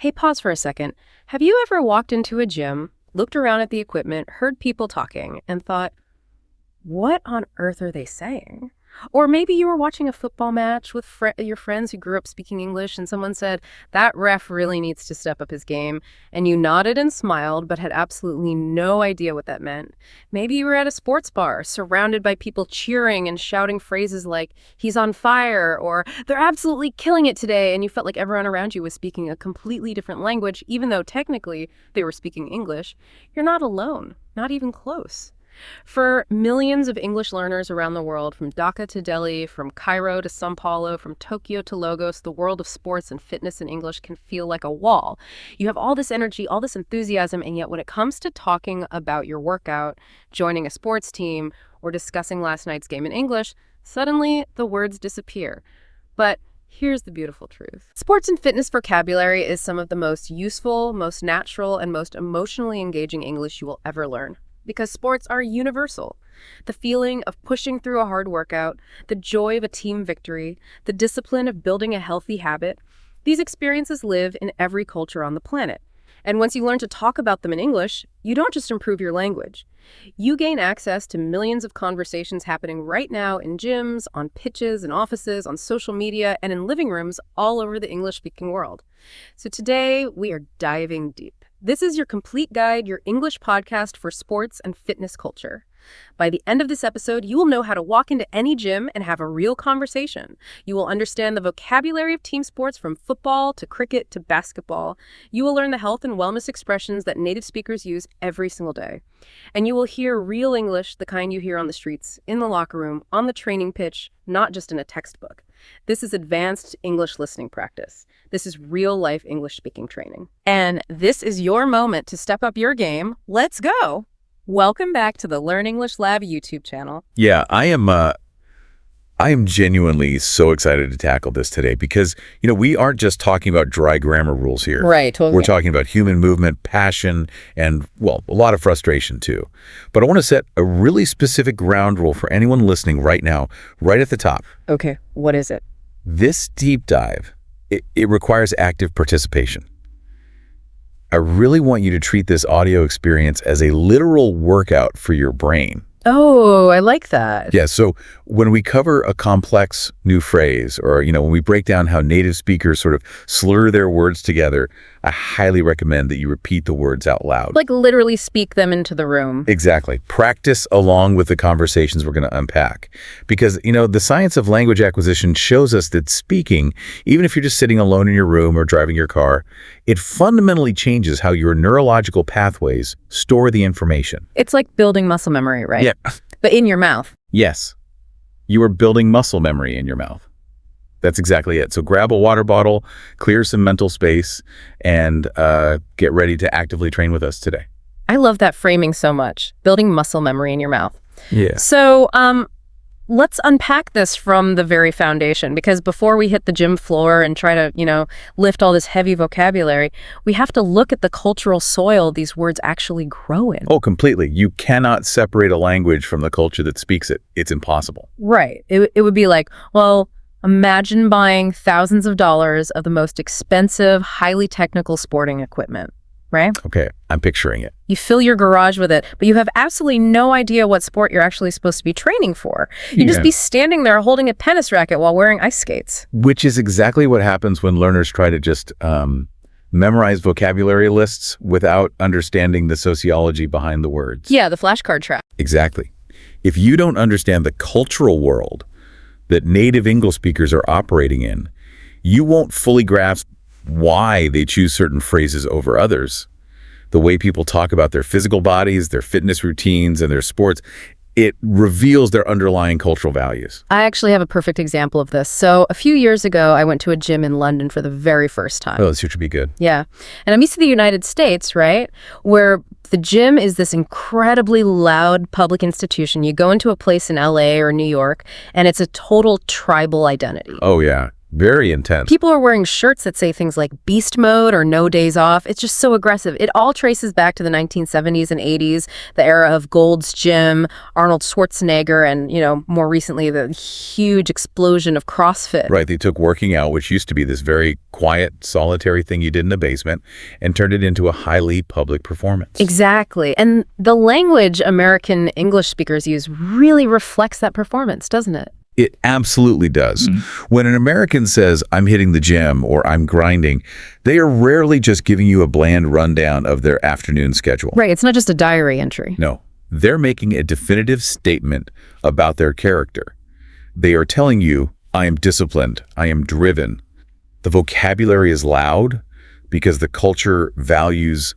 Hey, pause for a second. Have you ever walked into a gym, looked around at the equipment, heard people talking, and thought, what on earth are they saying? Or maybe you were watching a football match with your friends who grew up speaking English and someone said, that ref really needs to step up his game. And you nodded and smiled, but had absolutely no idea what that meant. Maybe you were at a sports bar, surrounded by people cheering and shouting phrases like, he's on fire, or they're absolutely killing it today. And you felt like everyone around you was speaking a completely different language, even though technically they were speaking English. You're not alone, not even close. For millions of English learners around the world, from Dhaka to Delhi, from Cairo to São Paulo, from Tokyo to Lagos, the world of sports and fitness in English can feel like a wall. You have all this energy, all this enthusiasm, and yet when it comes to talking about your workout, joining a sports team, or discussing last night's game in English, suddenly the words disappear. But here's the beautiful truth. Sports and fitness vocabulary is some of the most useful, most natural, and most emotionally engaging English you will ever learn. Because sports are universal. The feeling of pushing through a hard workout, the joy of a team victory, the discipline of building a healthy habit, these experiences live in every culture on the planet. And once you learn to talk about them in English, you don't just improve your language. You gain access to millions of conversations happening right now in gyms, on pitches, in offices, on social media, and in living rooms all over the English-speaking world. So today, we are diving deep. This is your complete guide, your English podcast for sports and fitness culture. By the end of this episode, you will know how to walk into any gym and have a real conversation. You will understand the vocabulary of team sports from football to cricket to basketball. You will learn the health and wellness expressions that native speakers use every single day. And you will hear real English, the kind you hear on the streets, in the locker room, on the training pitch, not just in a textbook. This is advanced English listening practice. This is real-life English-speaking training. And this is your moment to step up your game. Let's go! Welcome back to the Learn English Lab YouTube channel. Yeah, I am genuinely so excited to tackle this today because, we aren't just talking about dry grammar rules here. Right, totally. We're talking about human movement, passion, and, well, a lot of frustration too. But I want to set a really specific ground rule for anyone listening right now, right at the top. Okay, what is it? This deep dive, it requires active participation. I really want you to treat this audio experience as a literal workout for your brain. Oh, I like that. Yeah, so when we cover a complex new phrase or, when we break down how native speakers sort of slur their words together, I highly recommend that you repeat the words out loud. Like literally speak them into the room. Exactly. Practice along with the conversations we're going to unpack. Because, the science of language acquisition shows us that speaking, even if you're just sitting alone in your room or driving your car, it fundamentally changes how your neurological pathways store the information. It's like building muscle memory, right? Yeah. But in your mouth. Yes. You are building muscle memory in your mouth. That's exactly it. So grab a water bottle, clear some mental space, and get ready to actively train with us today. I love that framing so much. Building muscle memory in your mouth. Yeah. So let's unpack this from the very foundation, because before we hit the gym floor and try to, lift all this heavy vocabulary, we have to look at the cultural soil these words actually grow in. Oh, completely. You cannot separate a language from the culture that speaks it. It's impossible. Right. It would be like, well, imagine buying thousands of dollars of the most expensive, highly technical sporting equipment, right? Okay, I'm picturing it. You fill your garage with it, but you have absolutely no idea what sport you're actually supposed to be training for. You'd just be standing there holding a tennis racket while wearing ice skates. Which is exactly what happens when learners try to just memorize vocabulary lists without understanding the sociology behind the words. Yeah, the flashcard trap. Exactly. If you don't understand the cultural world that native English speakers are operating in, you won't fully grasp why they choose certain phrases over others. The way people talk about their physical bodies, their fitness routines, and their sports, it reveals their underlying cultural values. I actually have a perfect example of this. So a few years ago, I went to a gym in London for the very first time. Oh, this should be good. Yeah. And I'm used to the United States, right? Where the gym is this incredibly loud public institution. You go into a place in LA or New York, and it's a total tribal identity. Oh, yeah. Very intense. People are wearing shirts that say things like beast mode or no days off. It's just so aggressive. It all traces back to the 1970s and 80s, the era of Gold's Gym, Arnold Schwarzenegger, and, more recently, the huge explosion of CrossFit. Right. They took working out, which used to be this very quiet, solitary thing you did in a basement, and turned it into a highly public performance. Exactly. And the language American English speakers use really reflects that performance, doesn't it? It absolutely does. When an American says, I'm hitting the gym or I'm grinding, they are rarely just giving you a bland rundown of their afternoon schedule. Right. It's not just a diary entry. No, they're making a definitive statement about their character. They are telling you, I am disciplined, I am driven. The vocabulary is loud because the culture values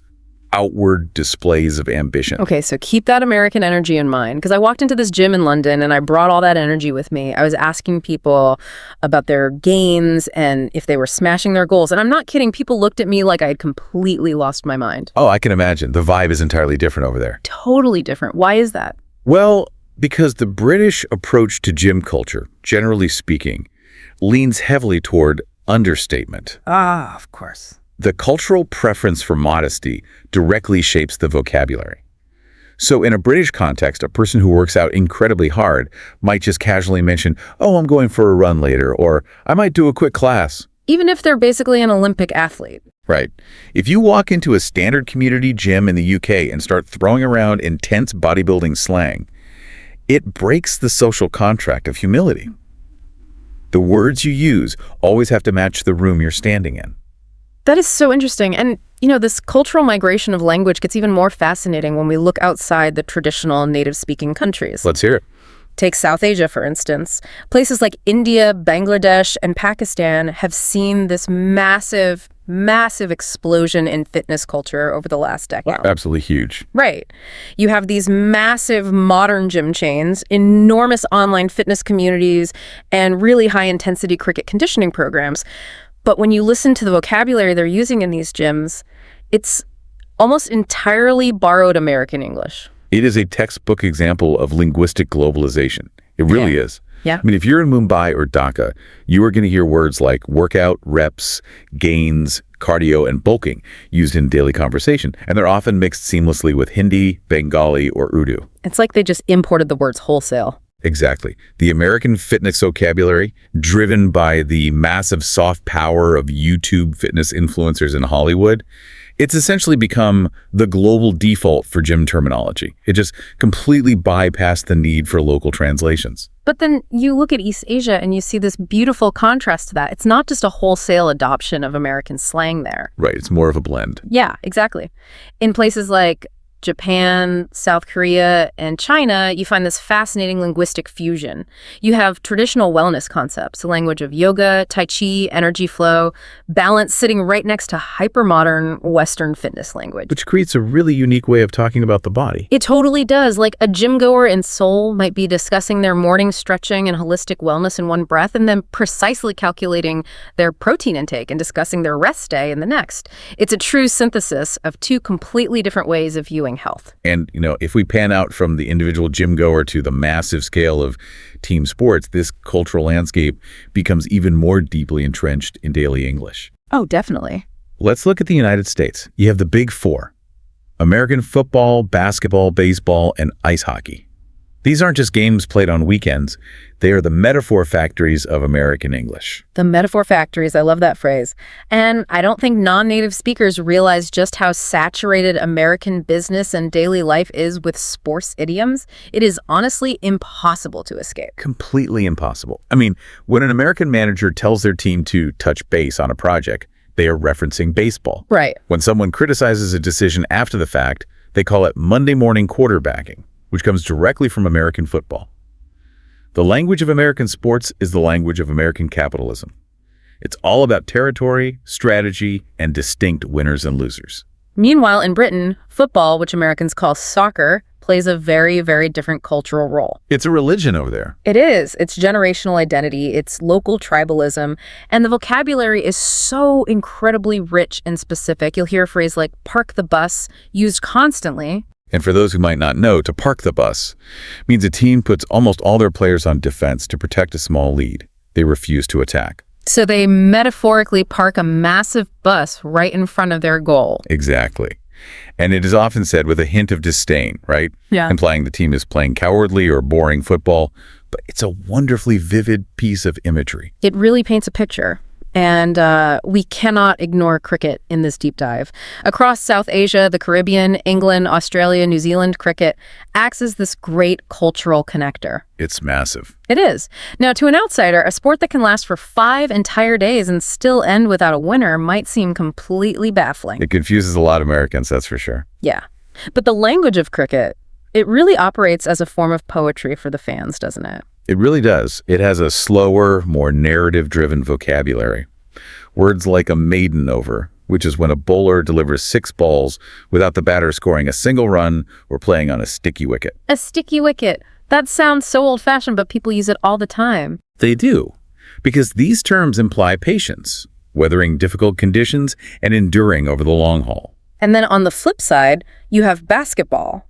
outward displays of ambition. Okay, so keep that American energy in mind, because I walked into this gym in London and I brought all that energy with me. I was asking people about their gains and if they were smashing their goals. And I'm not kidding, people looked at me like I had completely lost my mind. Oh, I can imagine. The vibe is entirely different over there. Totally different. Why is that? Well, because the British approach to gym culture, generally speaking, leans heavily toward understatement. Ah, of course. The cultural preference for modesty directly shapes the vocabulary. So in a British context, a person who works out incredibly hard might just casually mention, oh, I'm going for a run later, or I might do a quick class. Even if they're basically an Olympic athlete. Right. If you walk into a standard community gym in the UK and start throwing around intense bodybuilding slang, it breaks the social contract of humility. The words you use always have to match the room you're standing in. That is so interesting. And, this cultural migration of language gets even more fascinating when we look outside the traditional native-speaking countries. Let's hear it. Take South Asia, for instance. Places like India, Bangladesh, and Pakistan have seen this massive explosion in fitness culture over the last decade. Wow. Absolutely huge. Right. You have these massive modern gym chains, enormous online fitness communities, and really high-intensity cricket conditioning programs. But when you listen to the vocabulary they're using in these gyms, it's almost entirely borrowed American English. It is a textbook example of linguistic globalization. It really is. Yeah. I mean, if you're in Mumbai or Dhaka, you are going to hear words like workout, reps, gains, cardio, and bulking used in daily conversation. And they're often mixed seamlessly with Hindi, Bengali, or Urdu. It's like they just imported the words wholesale. Exactly. The American fitness vocabulary, driven by the massive soft power of YouTube fitness influencers in Hollywood, it's essentially become the global default for gym terminology. It just completely bypassed the need for local translations. But then you look at East Asia and you see this beautiful contrast to that. It's not just a wholesale adoption of American slang there. Right. It's more of a blend. Yeah, exactly. In places like Japan, South Korea, and China, you find this fascinating linguistic fusion. You have traditional wellness concepts, the language of yoga, tai chi, energy flow, balance sitting right next to hypermodern Western fitness language. Which creates a really unique way of talking about the body. It totally does. Like a gym goer in Seoul might be discussing their morning stretching and holistic wellness in one breath, and then precisely calculating their protein intake and discussing their rest day in the next. It's a true synthesis of two completely different ways of viewing health. And, if we pan out from the individual gym goer to the massive scale of team sports, this cultural landscape becomes even more deeply entrenched in daily English. Oh, definitely. Let's look at the United States. You have the big four: American football, basketball, baseball, and ice hockey. These aren't just games played on weekends. They are the metaphor factories of American English. The metaphor factories, I love that phrase. And I don't think non-native speakers realize just how saturated American business and daily life is with sports idioms. It is honestly impossible to escape. Completely impossible. I mean, when an American manager tells their team to touch base on a project, they are referencing baseball. Right. When someone criticizes a decision after the fact, they call it Monday morning quarterbacking, which comes directly from American football. The language of American sports is the language of American capitalism. It's all about territory, strategy, and distinct winners and losers. Meanwhile, in Britain, football, which Americans call soccer, plays a very, very different cultural role. It's a religion over there. It is. It's generational identity. It's local tribalism. And the vocabulary is so incredibly rich and specific. You'll hear a phrase like park the bus used constantly. And for those who might not know, to park the bus means a team puts almost all their players on defense to protect a small lead. They refuse to attack. So they metaphorically park a massive bus right in front of their goal. Exactly. And it is often said with a hint of disdain, right? Yeah. Implying the team is playing cowardly or boring football. But it's a wonderfully vivid piece of imagery. It really paints a picture. And we cannot ignore cricket in this deep dive. Across South Asia, the Caribbean, England, Australia, New Zealand, cricket acts as this great cultural connector. It's massive. It is. Now, to an outsider, a sport that can last for 5 entire days and still end without a winner might seem completely baffling. It confuses a lot of Americans, that's for sure. Yeah. But the language of cricket, it really operates as a form of poetry for the fans, doesn't it? It really does. It has a slower, more narrative-driven vocabulary. Words like a maiden over, which is when a bowler delivers 6 balls without the batter scoring a single run or playing on a sticky wicket. A sticky wicket. That sounds so old-fashioned, but people use it all the time. They do, because these terms imply patience, weathering difficult conditions, and enduring over the long haul. And then on the flip side, you have basketball,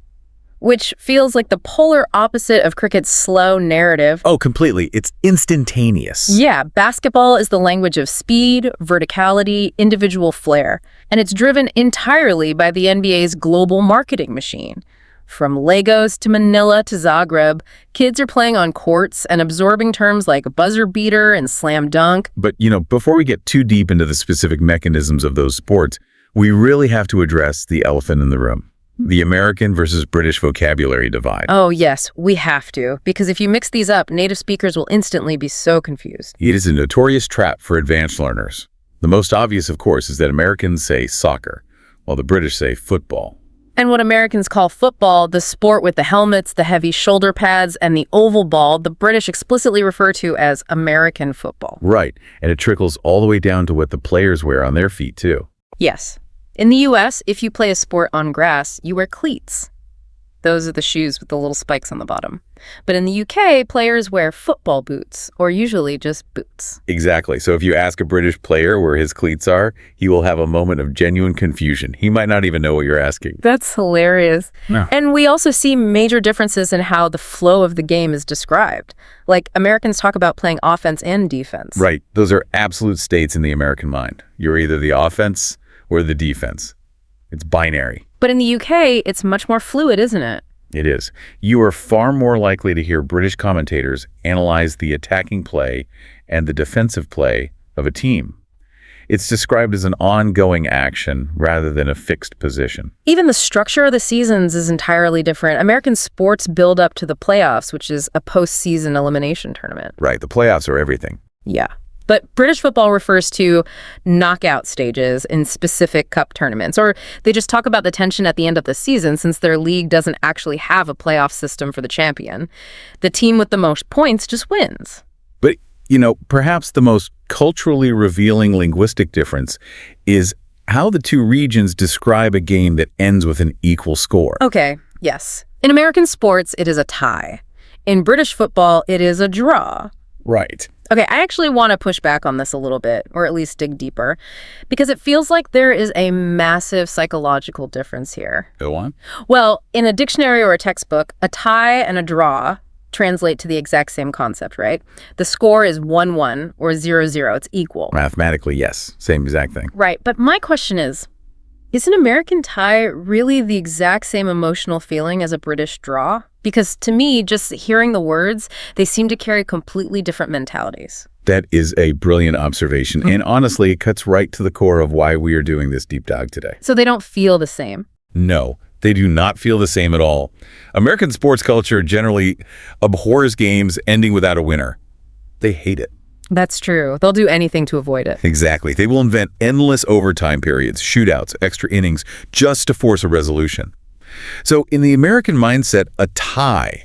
which feels like the polar opposite of cricket's slow narrative. Oh, completely. It's instantaneous. Yeah, basketball is the language of speed, verticality, individual flair, and it's driven entirely by the NBA's global marketing machine. From Lagos to Manila to Zagreb, kids are playing on courts and absorbing terms like buzzer beater and slam dunk. But, before we get too deep into the specific mechanisms of those sports, we really have to address the elephant in the room. The American versus British vocabulary divide. Oh, yes, we have to, because if you mix these up, native speakers will instantly be so confused. It is a notorious trap for advanced learners. The most obvious, of course, is that Americans say soccer, while the British say football. And what Americans call football, the sport with the helmets, the heavy shoulder pads, and the oval ball, the British explicitly refer to as American football. Right, and it trickles all the way down to what the players wear on their feet, too. Yes. In the U.S., if you play a sport on grass, you wear cleats. Those are the shoes with the little spikes on the bottom. But in the U.K., players wear football boots, or usually just boots. Exactly. So if you ask a British player where his cleats are, he will have a moment of genuine confusion. He might not even know what you're asking. That's hilarious. No. And we also see major differences in how the flow of the game is described. Like, Americans talk about playing offense and defense. Right. Those are absolute states in the American mind. You're either the offense or the defense. It's binary. But in the UK, it's much more fluid, isn't it? It is. You are far more likely to hear British commentators analyze the attacking play and the defensive play of a team. It's described as an ongoing action rather than a fixed position. Even the structure of the seasons is entirely different. American sports build up to the playoffs, which is a postseason elimination tournament. Right. The playoffs are everything. Yeah. But British football refers to knockout stages in specific cup tournaments, or they just talk about the tension at the end of the season since their league doesn't actually have a playoff system for the champion. The team with the most points just wins. But, perhaps the most culturally revealing linguistic difference is how the two regions describe a game that ends with an equal score. Okay, yes. In American sports, it is a tie. In British football, it is a draw. Right. Okay, I actually want to push back on this a little bit, or at least dig deeper, because it feels like there is a massive psychological difference here. Go on. Well, in a dictionary or a textbook, a tie and a draw translate to the exact same concept, right? The score is 1-1 or 0-0. It's equal. Mathematically, yes. Same exact thing. Right, but my question is an American tie really the exact same emotional feeling as a British draw? Because to me, just hearing the words, they seem to carry completely different mentalities. That is a brilliant observation. And honestly, it cuts right to the core of why we are doing this deep dive today. So they don't feel the same? No, they do not feel the same at all. American sports culture generally abhors games ending without a winner. They hate it. That's true. They'll do anything to avoid it. Exactly. They will invent endless overtime periods, shootouts, extra innings, just to force a resolution. So in the American mindset, a tie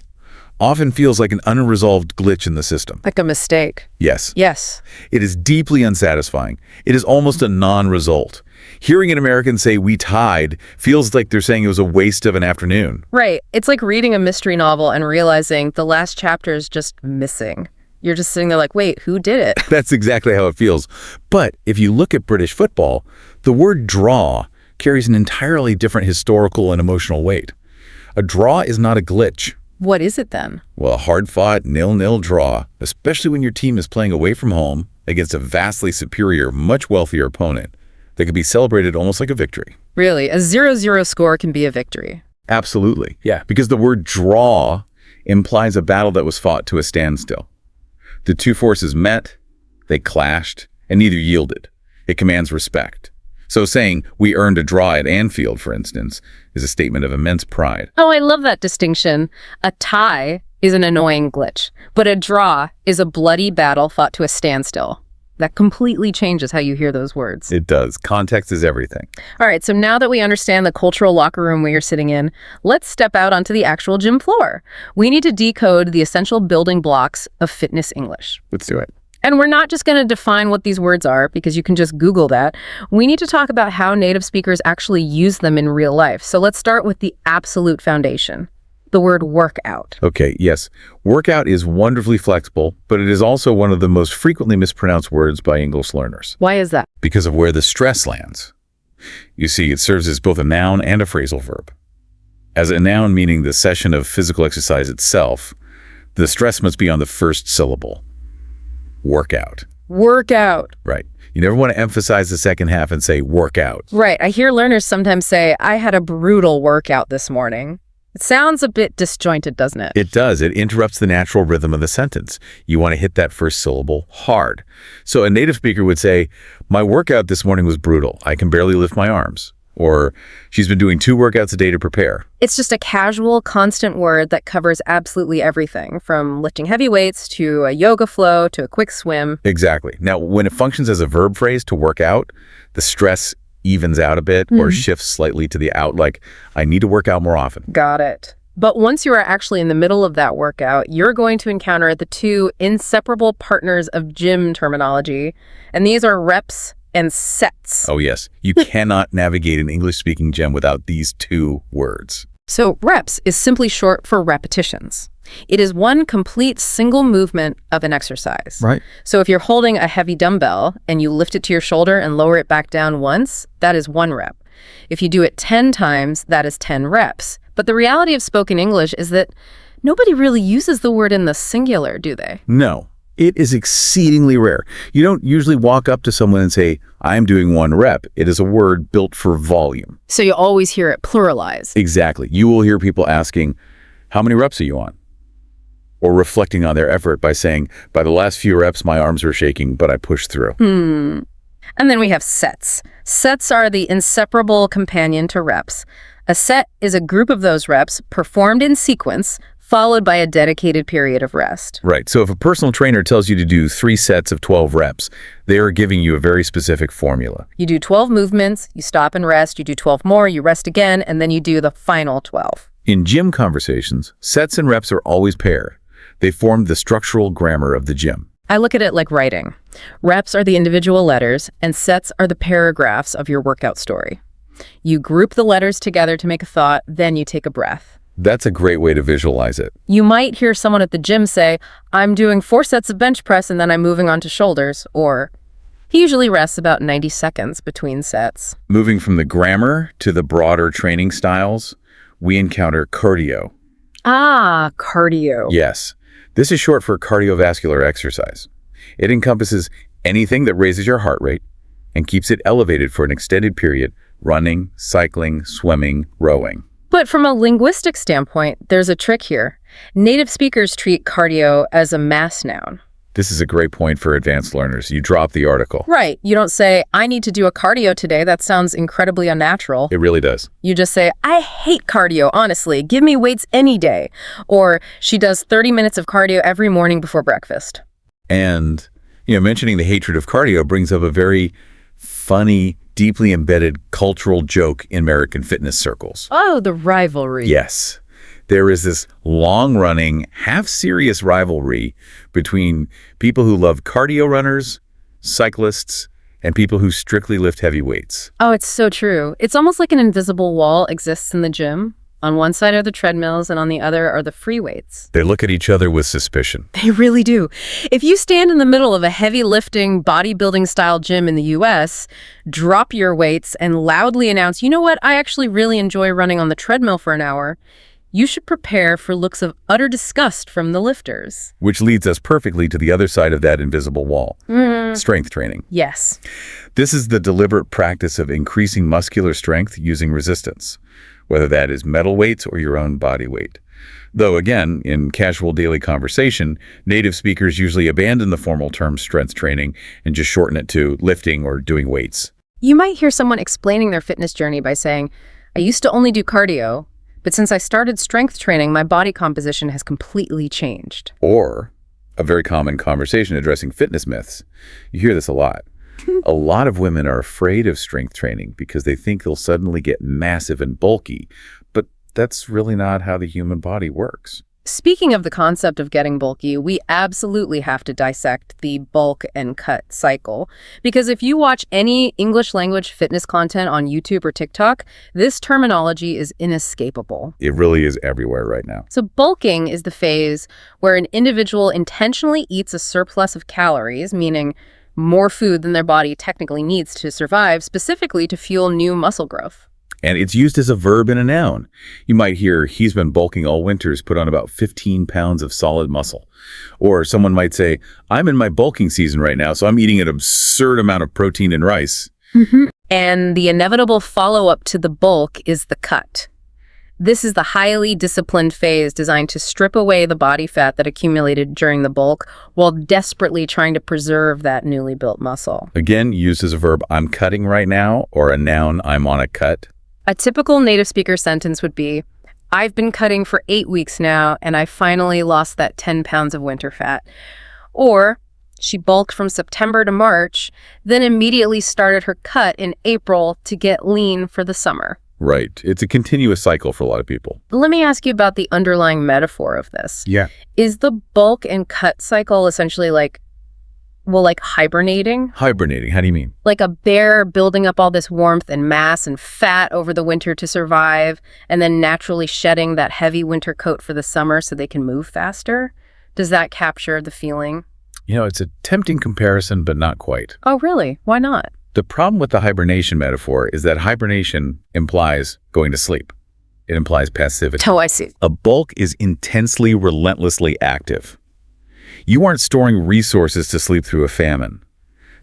often feels like an unresolved glitch in the system. Like a mistake. Yes. Yes. It is deeply unsatisfying. It is almost a non-result. Hearing an American say we tied feels like they're saying it was a waste of an afternoon. Right. It's like reading a mystery novel and realizing the last chapter is just missing. You're just sitting there like, wait, who did it? That's exactly how it feels. But if you look at British football, the word draw carries an entirely different historical and emotional weight. A draw is not a glitch. What is it then? Well, a hard-fought, 0-0 draw, especially when your team is playing away from home, against a vastly superior, much wealthier opponent that could be celebrated almost like a victory. Really, a 0-0 score can be a victory. Absolutely. Yeah. Because the word draw implies a battle that was fought to a standstill. The two forces met, they clashed, and neither yielded. It commands respect. So saying, we earned a draw at Anfield, for instance, is a statement of immense pride. Oh, I love that distinction. A tie is an annoying glitch, but a draw is a bloody battle fought to a standstill. That completely changes how you hear those words. It does. Context is everything. All right, so now that we understand the cultural locker room we are sitting in, let's step out onto the actual gym floor. We need to decode the essential building blocks of fitness English. Let's do it. And we're not just going to define what these words are, because you can just Google that. We need to talk about how native speakers actually use them in real life. So let's start with the absolute foundation. The word workout. Okay, yes. Workout is wonderfully flexible, but it is also one of the most frequently mispronounced words by English learners. Why is that? Because of where the stress lands. You see, it serves as both a noun and a phrasal verb. As a noun meaning the session of physical exercise itself, the stress must be on the first syllable. Workout. Workout. Right. You never want to emphasize the second half and say workout. Right. I hear learners sometimes say, I had a brutal workout this morning. It sounds a bit disjointed, doesn't it? It does. It interrupts the natural rhythm of the sentence. You want to hit that first syllable hard. So a native speaker would say, my workout this morning was brutal. I can barely lift my arms. Or she's been doing 2 workouts a day to prepare. It's just a casual, constant word that covers absolutely everything, from lifting heavy weights to a yoga flow to a quick swim. Exactly. Now, when it functions as a verb phrase to work out, the stress evens out a bit or shifts slightly to the out, like, I need to work out more often. Got it. But once you are actually in the middle of that workout, you're going to encounter the 2 inseparable partners of gym terminology, and these are reps and sets. Oh, yes. You cannot navigate an English-speaking gym without these 2 words. So reps is simply short for repetitions. It is one complete single movement of an exercise. Right. So if you're holding a heavy dumbbell and you lift it to your shoulder and lower it back down once, that is 1 rep. If you do it 10 times, that is 10 reps. But the reality of spoken English is that nobody really uses the word in the singular, do they? No. It is exceedingly rare. You don't usually walk up to someone and say, I'm doing 1 rep. It is a word built for volume. So you always hear it pluralized. Exactly. You will hear people asking, how many reps are you on? Or reflecting on their effort by saying, by the last few reps, my arms were shaking, but I pushed through. And then we have sets. Sets are the inseparable companion to reps. A set is a group of those reps performed in sequence, followed by a dedicated period of rest. Right. So if a personal trainer tells you to do 3 sets of 12 reps, they are giving you a very specific formula. You do 12 movements, you stop and rest, you do 12 more, you rest again, and then you do the final 12. In gym conversations, sets and reps are always paired. They form the structural grammar of the gym. I look at it like writing. Reps are the individual letters, and sets are the paragraphs of your workout story. You group the letters together to make a thought, then you take a breath. That's a great way to visualize it. You might hear someone at the gym say, I'm doing 4 sets of bench press and then I'm moving on to shoulders, or he usually rests about 90 seconds between sets. Moving from the grammar to the broader training styles, we encounter cardio. Ah, cardio. Yes. This is short for cardiovascular exercise. It encompasses anything that raises your heart rate and keeps it elevated for an extended period, running, cycling, swimming, rowing. But from a linguistic standpoint, there's a trick here. Native speakers treat cardio as a mass noun. This is a great point for advanced learners. You drop the article. Right. You don't say, I need to do a cardio today. That sounds incredibly unnatural. It really does. You just say, I hate cardio, honestly. Give me weights any day. Or she does 30 minutes of cardio every morning before breakfast. And, mentioning the hatred of cardio brings up a very funny, deeply embedded cultural joke in American fitness circles. Oh, the rivalry. Yes. There is this long-running, half-serious rivalry between people who love cardio runners, cyclists, and people who strictly lift heavy weights. Oh, it's so true. It's almost like an invisible wall exists in the gym. On one side are the treadmills, and on the other are the free weights. They look at each other with suspicion. They really do. If you stand in the middle of a heavy lifting, bodybuilding style gym in the US, drop your weights, and loudly announce, you know what, I actually really enjoy running on the treadmill for an hour, you should prepare for looks of utter disgust from the lifters. Which leads us perfectly to the other side of that invisible wall. Strength training. Yes. This is the deliberate practice of increasing muscular strength using resistance, whether that is metal weights or your own body weight. Though, again, in casual daily conversation, native speakers usually abandon the formal term strength training and just shorten it to lifting or doing weights. You might hear someone explaining their fitness journey by saying, I used to only do cardio, but since I started strength training, my body composition has completely changed. Or a very common conversation addressing fitness myths. You hear this a lot. A lot of women are afraid of strength training because they think they'll suddenly get massive and bulky, but that's really not how the human body works. Speaking of the concept of getting bulky, we absolutely have to dissect the bulk and cut cycle. Because if you watch any English language fitness content on YouTube or TikTok, this terminology is inescapable. It really is everywhere right now. So bulking is the phase where an individual intentionally eats a surplus of calories, meaning more food than their body technically needs to survive, specifically to fuel new muscle growth. And it's used as a verb and a noun. You might hear, he's been bulking all winter, has put on about 15 pounds of solid muscle. Or someone might say, I'm in my bulking season right now, so I'm eating an absurd amount of protein and rice. And the inevitable follow-up to the bulk is the cut. This is the highly disciplined phase designed to strip away the body fat that accumulated during the bulk while desperately trying to preserve that newly built muscle. Again, used as a verb, I'm cutting right now, or a noun, I'm on a cut. A typical native speaker sentence would be, I've been cutting for 8 weeks now, and I finally lost that 10 pounds of winter fat. Or, she bulked from September to March, then immediately started her cut in April to get lean for the summer. Right. It's a continuous cycle for a lot of people. Let me ask you about the underlying metaphor of this. Yeah. Is the bulk and cut cycle essentially like hibernating? Hibernating, how do you mean? Like a bear building up all this warmth and mass and fat over the winter to survive, and then naturally shedding that heavy winter coat for the summer so they can move faster? Does that capture the feeling? You know, it's a tempting comparison, but not quite. Oh, really? Why not? The problem with the hibernation metaphor is that hibernation implies going to sleep. It implies passivity. Oh, I see. A bulk is intensely, relentlessly active. You aren't storing resources to sleep through a famine.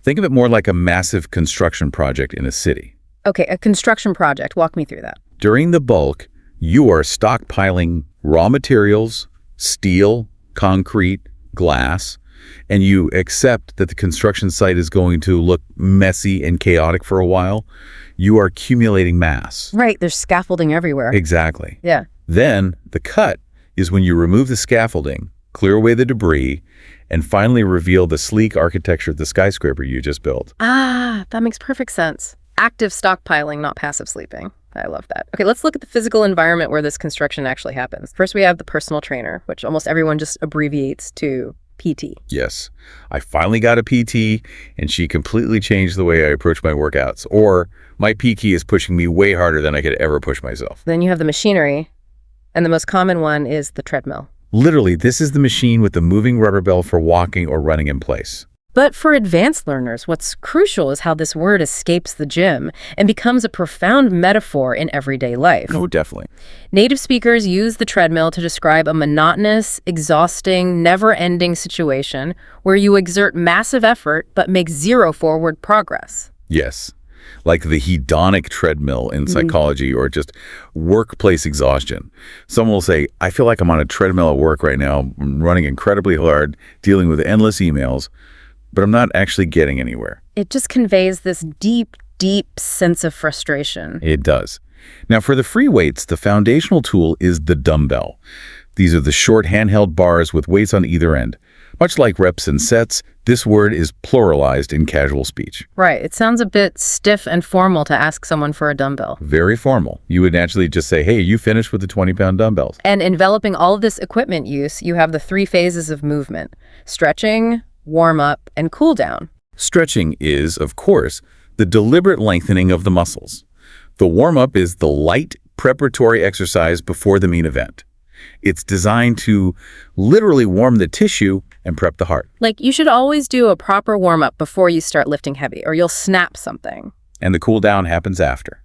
Think of it more like a massive construction project in a city. Okay, a construction project. Walk me through that. During the bulk, you are stockpiling raw materials, steel, concrete, glass, and you accept that the construction site is going to look messy and chaotic for a while. You are accumulating mass. Right, there's scaffolding everywhere. Exactly. Yeah. Then the cut is when you remove the scaffolding, clear away the debris, and finally reveal the sleek architecture of the skyscraper you just built. Ah, that makes perfect sense. Active stockpiling, not passive sleeping. I love that. Okay, let's look at the physical environment where this construction actually happens. First, we have the personal trainer, which almost everyone just abbreviates to PT. Yes. I finally got a PT, and she completely changed the way I approach my workouts. Or my PT is pushing me way harder than I could ever push myself. Then you have the machinery, and the most common one is the treadmill. Literally, this is the machine with the moving rubber bell for walking or running in place. But for advanced learners, what's crucial is how this word escapes the gym and becomes a profound metaphor in everyday life. Oh, definitely. Native speakers use the treadmill to describe a monotonous, exhausting, never-ending situation where you exert massive effort but make zero forward progress. Yes. Like the hedonic treadmill in psychology or just workplace exhaustion. Someone will say, I feel like I'm on a treadmill at work right now. I'm running incredibly hard, dealing with endless emails, but I'm not actually getting anywhere. It just conveys this deep, deep sense of frustration. It does. Now, for the free weights, the foundational tool is the dumbbell. These are the short handheld bars with weights on either end. Much like reps and sets, this word is pluralized in casual speech. Right. It sounds a bit stiff and formal to ask someone for a dumbbell. Very formal. You would naturally just say, hey, you finished with the 20-pound dumbbells. And enveloping all of this equipment use, you have the 3 phases of movement: stretching, warm up, and cool down. Stretching is, of course, the deliberate lengthening of the muscles. The warm-up is the light preparatory exercise before the main event. It's designed to literally warm the tissue and prep the heart. Like, you should always do a proper warm-up before you start lifting heavy, or you'll snap something. And the cool down happens after,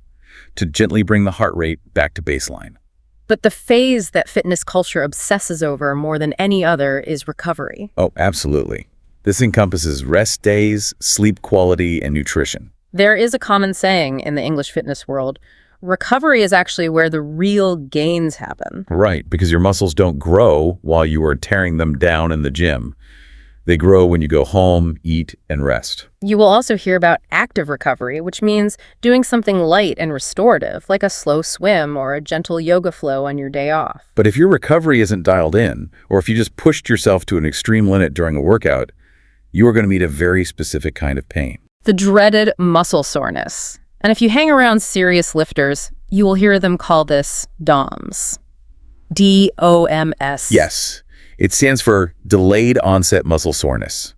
to gently bring the heart rate back to baseline. But the phase that fitness culture obsesses over more than any other is recovery. Oh, absolutely. This encompasses rest days, sleep quality, and nutrition. There is a common saying in the English fitness world, recovery is actually where the real gains happen. Right, because your muscles don't grow while you are tearing them down in the gym. They grow when you go home, eat, and rest. You will also hear about active recovery, which means doing something light and restorative, like a slow swim or a gentle yoga flow on your day off. But if your recovery isn't dialed in, or if you just pushed yourself to an extreme limit during a workout, you are going to meet a very specific kind of pain. The dreaded muscle soreness. And if you hang around serious lifters, you will hear them call this DOMS. D-O-M-S. Yes, it stands for delayed onset muscle soreness.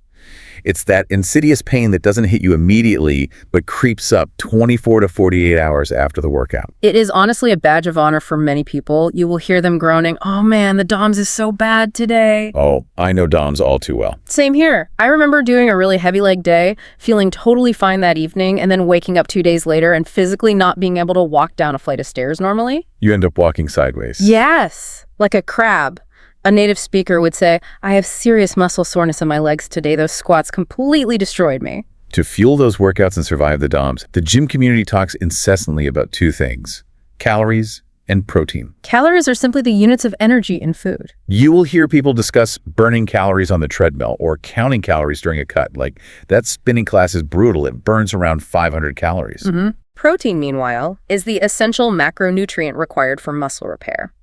It's that insidious pain that doesn't hit you immediately, but creeps up 24 to 48 hours after the workout. It is honestly a badge of honor for many people. You will hear them groaning, "Oh man, the DOMS is so bad today." Oh, I know DOMS all too well. Same here. I remember doing a really heavy leg day, feeling totally fine that evening, and then waking up 2 days later and physically not being able to walk down a flight of stairs normally. You end up walking sideways. Yes, like a crab. A native speaker would say, "I have serious muscle soreness in my legs today. Those squats completely destroyed me." To fuel those workouts and survive the DOMS, the gym community talks incessantly about two things: calories and protein. Calories are simply the units of energy in food. You will hear people discuss burning calories on the treadmill or counting calories during a cut. Like, that spinning class is brutal. It burns around 500 calories. Protein, meanwhile, is the essential macronutrient required for muscle repair.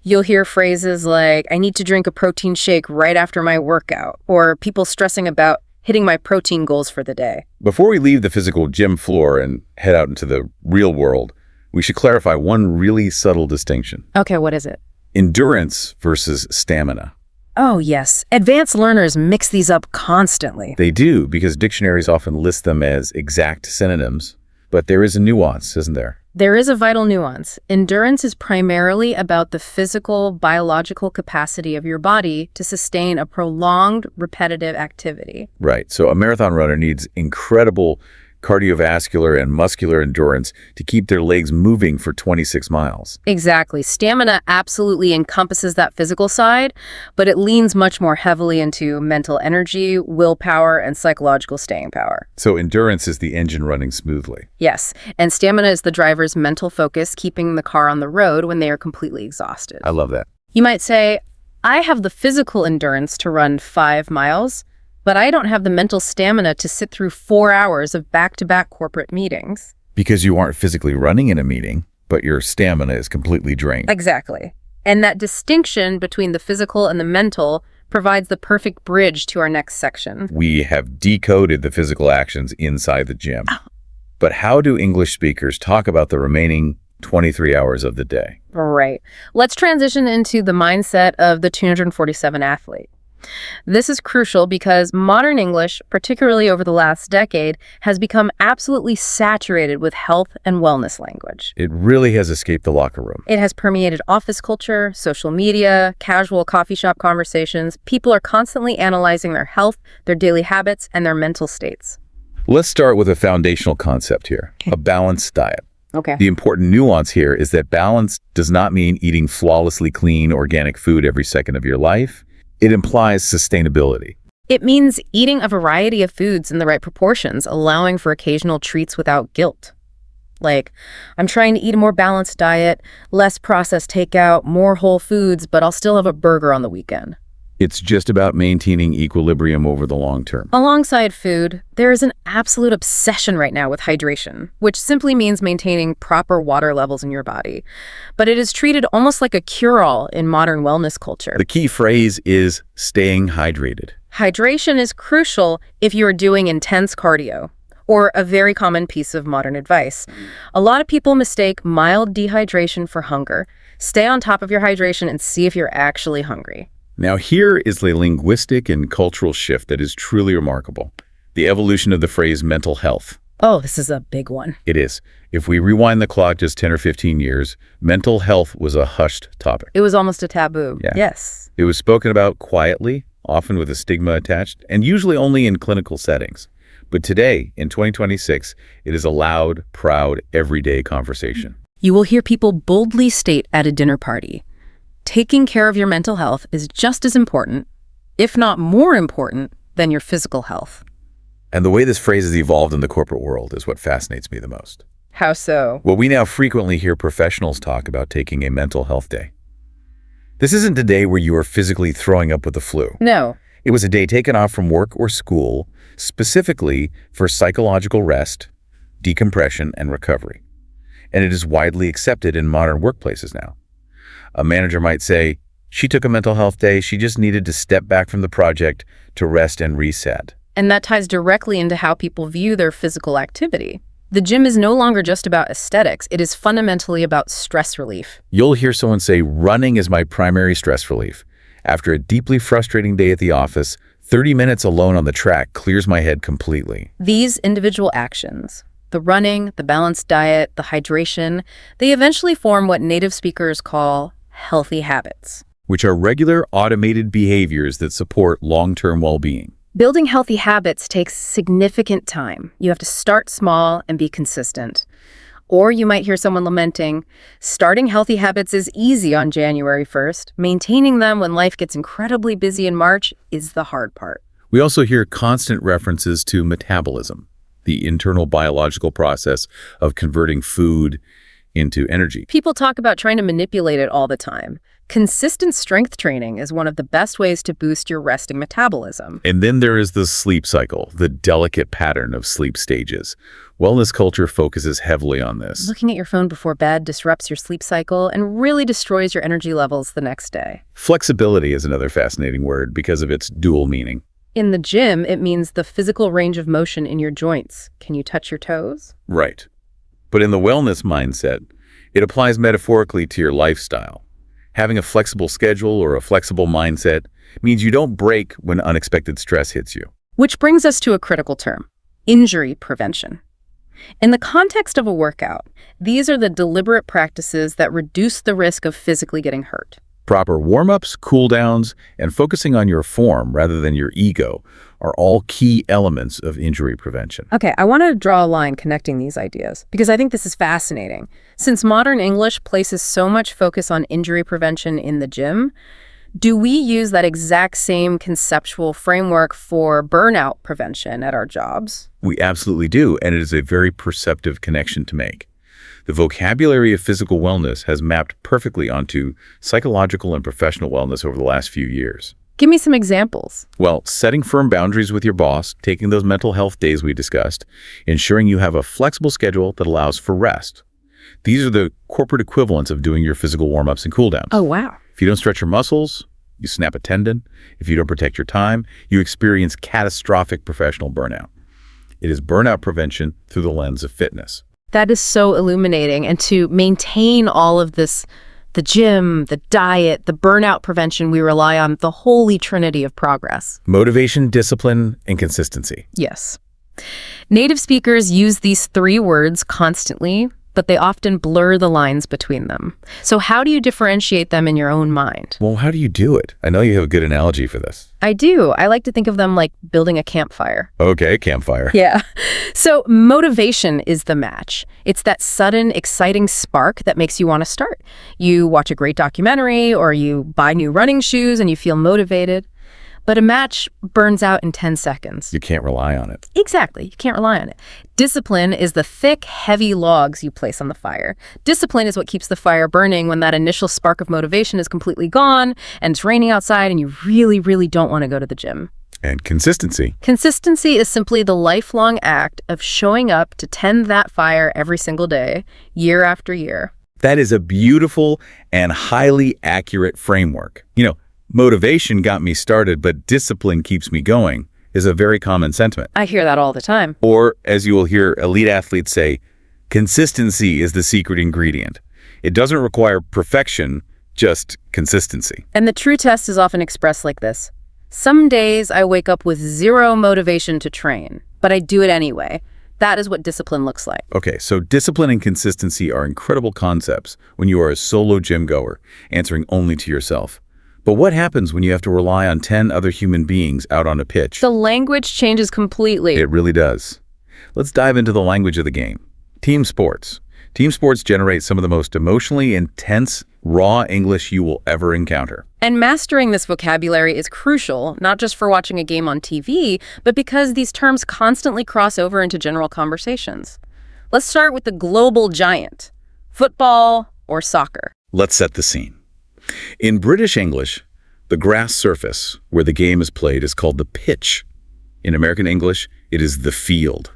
You'll hear phrases like, "I need to drink a protein shake right after my workout," or people stressing about hitting my protein goals for the day. Before we leave the physical gym floor and head out into the real world, we should clarify one really subtle distinction. Okay, what is it? Endurance versus stamina. Oh, yes. Advanced learners mix these up constantly. They do, because dictionaries often list them as exact synonyms, but there is a nuance, isn't there? There is a vital nuance. Endurance is primarily about the physical, biological capacity of your body to sustain a prolonged, repetitive activity. Right. So a marathon runner needs incredible cardiovascular and muscular endurance to keep their legs moving for 26 miles. Exactly. Stamina absolutely encompasses that physical side, but it leans much more heavily into mental energy, willpower, and psychological staying power. So endurance is the engine running smoothly. Yes, and stamina is the driver's mental focus, keeping the car on the road when they are completely exhausted. I love that. You might say, "I have the physical endurance to run 5 miles, but I don't have the mental stamina to sit through 4 hours of back-to-back corporate meetings." Because you aren't physically running in a meeting, but your stamina is completely drained. Exactly. And that distinction between the physical and the mental provides the perfect bridge to our next section. We have decoded the physical actions inside the gym. But how do English speakers talk about the remaining 23 hours of the day? Right. Let's transition into the mindset of the 247 athlete. This is crucial because modern English, particularly over the last decade, has become absolutely saturated with health and wellness language. It really has escaped the locker room. It has permeated office culture, social media, casual coffee shop conversations. People are constantly analyzing their health, their daily habits, and their mental states. Let's start with a foundational concept here, a balanced diet. Okay. The important nuance here is that balance does not mean eating flawlessly clean organic food every second of your life. It implies sustainability. It means eating a variety of foods in the right proportions, allowing for occasional treats without guilt. Like, I'm trying to eat a more balanced diet, less processed takeout, more whole foods, but I'll still have a burger on the weekend. It's just about maintaining equilibrium over the long term. Alongside food, there is an absolute obsession right now with hydration, which simply means maintaining proper water levels in your body. But it is treated almost like a cure-all in modern wellness culture. The key phrase is staying hydrated. Hydration is crucial if you are doing intense cardio, or a very common piece of modern advice. A lot of people mistake mild dehydration for hunger. Stay on top of your hydration and see if you're actually hungry. Now, here is the linguistic and cultural shift that is truly remarkable. The evolution of the phrase mental health. Oh, this is a big one. It is. If we rewind the clock just 10 or 15 years, mental health was a hushed topic. It was almost a taboo. Yeah. Yes. It was spoken about quietly, often with a stigma attached, and usually only in clinical settings. But today, in 2026, it is a loud, proud, everyday conversation. You will hear people boldly state at a dinner party, taking care of your mental health is just as important, if not more important, than your physical health. And the way this phrase has evolved in the corporate world is what fascinates me the most. How so? Well, we now frequently hear professionals talk about taking a mental health day. This isn't a day where you are physically throwing up with the flu. No. It was a day taken off from work or school specifically for psychological rest, decompression, and recovery. And it is widely accepted in modern workplaces now. A manager might say, she took a mental health day, she just needed to step back from the project to rest and reset. And that ties directly into how people view their physical activity. The gym is no longer just about aesthetics. It is fundamentally about stress relief. You'll hear someone say, running is my primary stress relief. After a deeply frustrating day at the office, 30 minutes alone on the track clears my head completely. These individual actions, the running, the balanced diet, the hydration, they eventually form what native speakers call healthy habits. Which are regular automated behaviors that support long-term well-being. Building healthy habits takes significant time. You have to start small and be consistent. Or you might hear someone lamenting, starting healthy habits is easy on January 1st. Maintaining them when life gets incredibly busy in March is the hard part. We also hear constant references to metabolism, the internal biological process of converting food into energy. People talk about trying to manipulate it all the time. Consistent strength training is one of the best ways to boost your resting metabolism. And then there is the sleep cycle, the delicate pattern of sleep stages. Wellness culture focuses heavily on this. Looking at your phone before bed disrupts your sleep cycle and really destroys your energy levels the next day. Flexibility is another fascinating word because of its dual meaning. In the gym, it means the physical range of motion in your joints. Can you touch your toes? Right. But in the wellness mindset, it applies metaphorically to your lifestyle. Having a flexible schedule or a flexible mindset means you don't break when unexpected stress hits you. Which brings us to a critical term, injury prevention. In the context of a workout, these are the deliberate practices that reduce the risk of physically getting hurt. Proper warm-ups, cool-downs, and focusing on your form rather than your ego are all key elements of injury prevention. Okay, I want to draw a line connecting these ideas because I think this is fascinating. Since modern English places so much focus on injury prevention in the gym, do we use that exact same conceptual framework for burnout prevention at our jobs? We absolutely do, and it is a very perceptive connection to make. The vocabulary of physical wellness has mapped perfectly onto psychological and professional wellness over the last few years. Give me some examples. Well, setting firm boundaries with your boss, taking those mental health days we discussed, ensuring you have a flexible schedule that allows for rest. These are the corporate equivalents of doing your physical warm-ups and cool-downs. Oh, wow. If you don't stretch your muscles, you snap a tendon. If you don't protect your time, you experience catastrophic professional burnout. It is burnout prevention through the lens of fitness. That is so illuminating. And to maintain all of this, the gym, the diet, the burnout prevention, we rely on the holy trinity of progress. Motivation, discipline, and consistency. Yes. Native speakers use these three words constantly, but they often blur the lines between them. So how do you differentiate them in your own mind? Well, how do you do it? I know you have a good analogy for this. I do. I like to think of them like building a campfire. Okay, campfire. Yeah. So motivation is the match. It's that sudden, exciting spark that makes you want to start. You watch a great documentary or you buy new running shoes and you feel motivated. But a match burns out in 10 seconds. You can't rely on it. Exactly. You can't rely on it. Discipline is the thick, heavy logs you place on the fire. Discipline is what keeps the fire burning when that initial spark of motivation is completely gone and it's raining outside and you really, really don't want to go to the gym. And consistency. Consistency is simply the lifelong act of showing up to tend that fire every single day, year after year. That is a beautiful and highly accurate framework. Motivation got me started, but discipline keeps me going is a very common sentiment. I hear that all the time. Or, as you will hear elite athletes say, consistency is the secret ingredient. It doesn't require perfection, just consistency. And the true test is often expressed like this. Some days I wake up with zero motivation to train, but I do it anyway. That is what discipline looks like. Okay, so discipline and consistency are incredible concepts when you are a solo gym goer, answering only to yourself. But what happens when you have to rely on 10 other human beings out on a pitch? The language changes completely. It really does. Let's dive into the language of the game. Team sports. Team sports generate some of the most emotionally intense, raw English you will ever encounter. And mastering this vocabulary is crucial, not just for watching a game on TV, but because these terms constantly cross over into general conversations. Let's start with the global giant, football or soccer. Let's set the scene. In British English, the grass surface where the game is played is called the pitch. In American English, it is the field.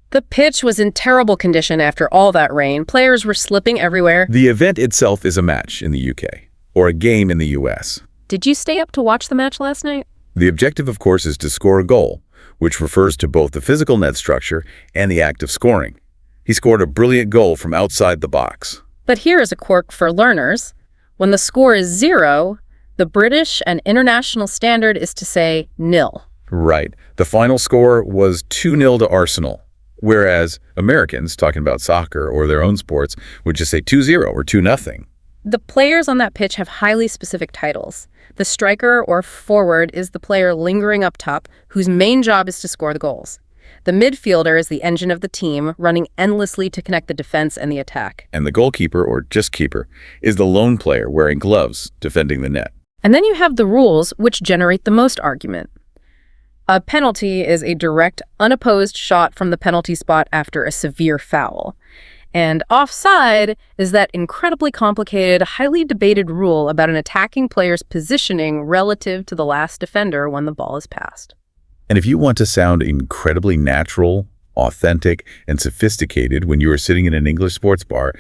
The pitch was in terrible condition after all that rain. Players were slipping everywhere. The event itself is a match in the UK, or a game in the US. Did you stay up to watch the match last night? The objective, of course, is to score a goal, which refers to both the physical net structure and the act of scoring. He scored a brilliant goal from outside the box. But here is a quirk for learners. When the score is 0, the British and international standard is to say 0. Right. The final score was 2-0 to Arsenal, whereas Americans, talking about soccer or their own sports, would just say 2-0 or 2-0. The players on that pitch have highly specific titles. The striker or forward is the player lingering up top, whose main job is to score the goals. The midfielder is the engine of the team, running endlessly to connect the defense and the attack. And the goalkeeper, or just keeper, is the lone player wearing gloves, defending the net. And then you have the rules, which generate the most argument. A penalty is a direct, unopposed shot from the penalty spot after a severe foul. And offside is that incredibly complicated, highly debated rule about an attacking player's positioning relative to the last defender when the ball is passed. And if you want to sound incredibly natural, authentic, and sophisticated when you are sitting in an English sports bar,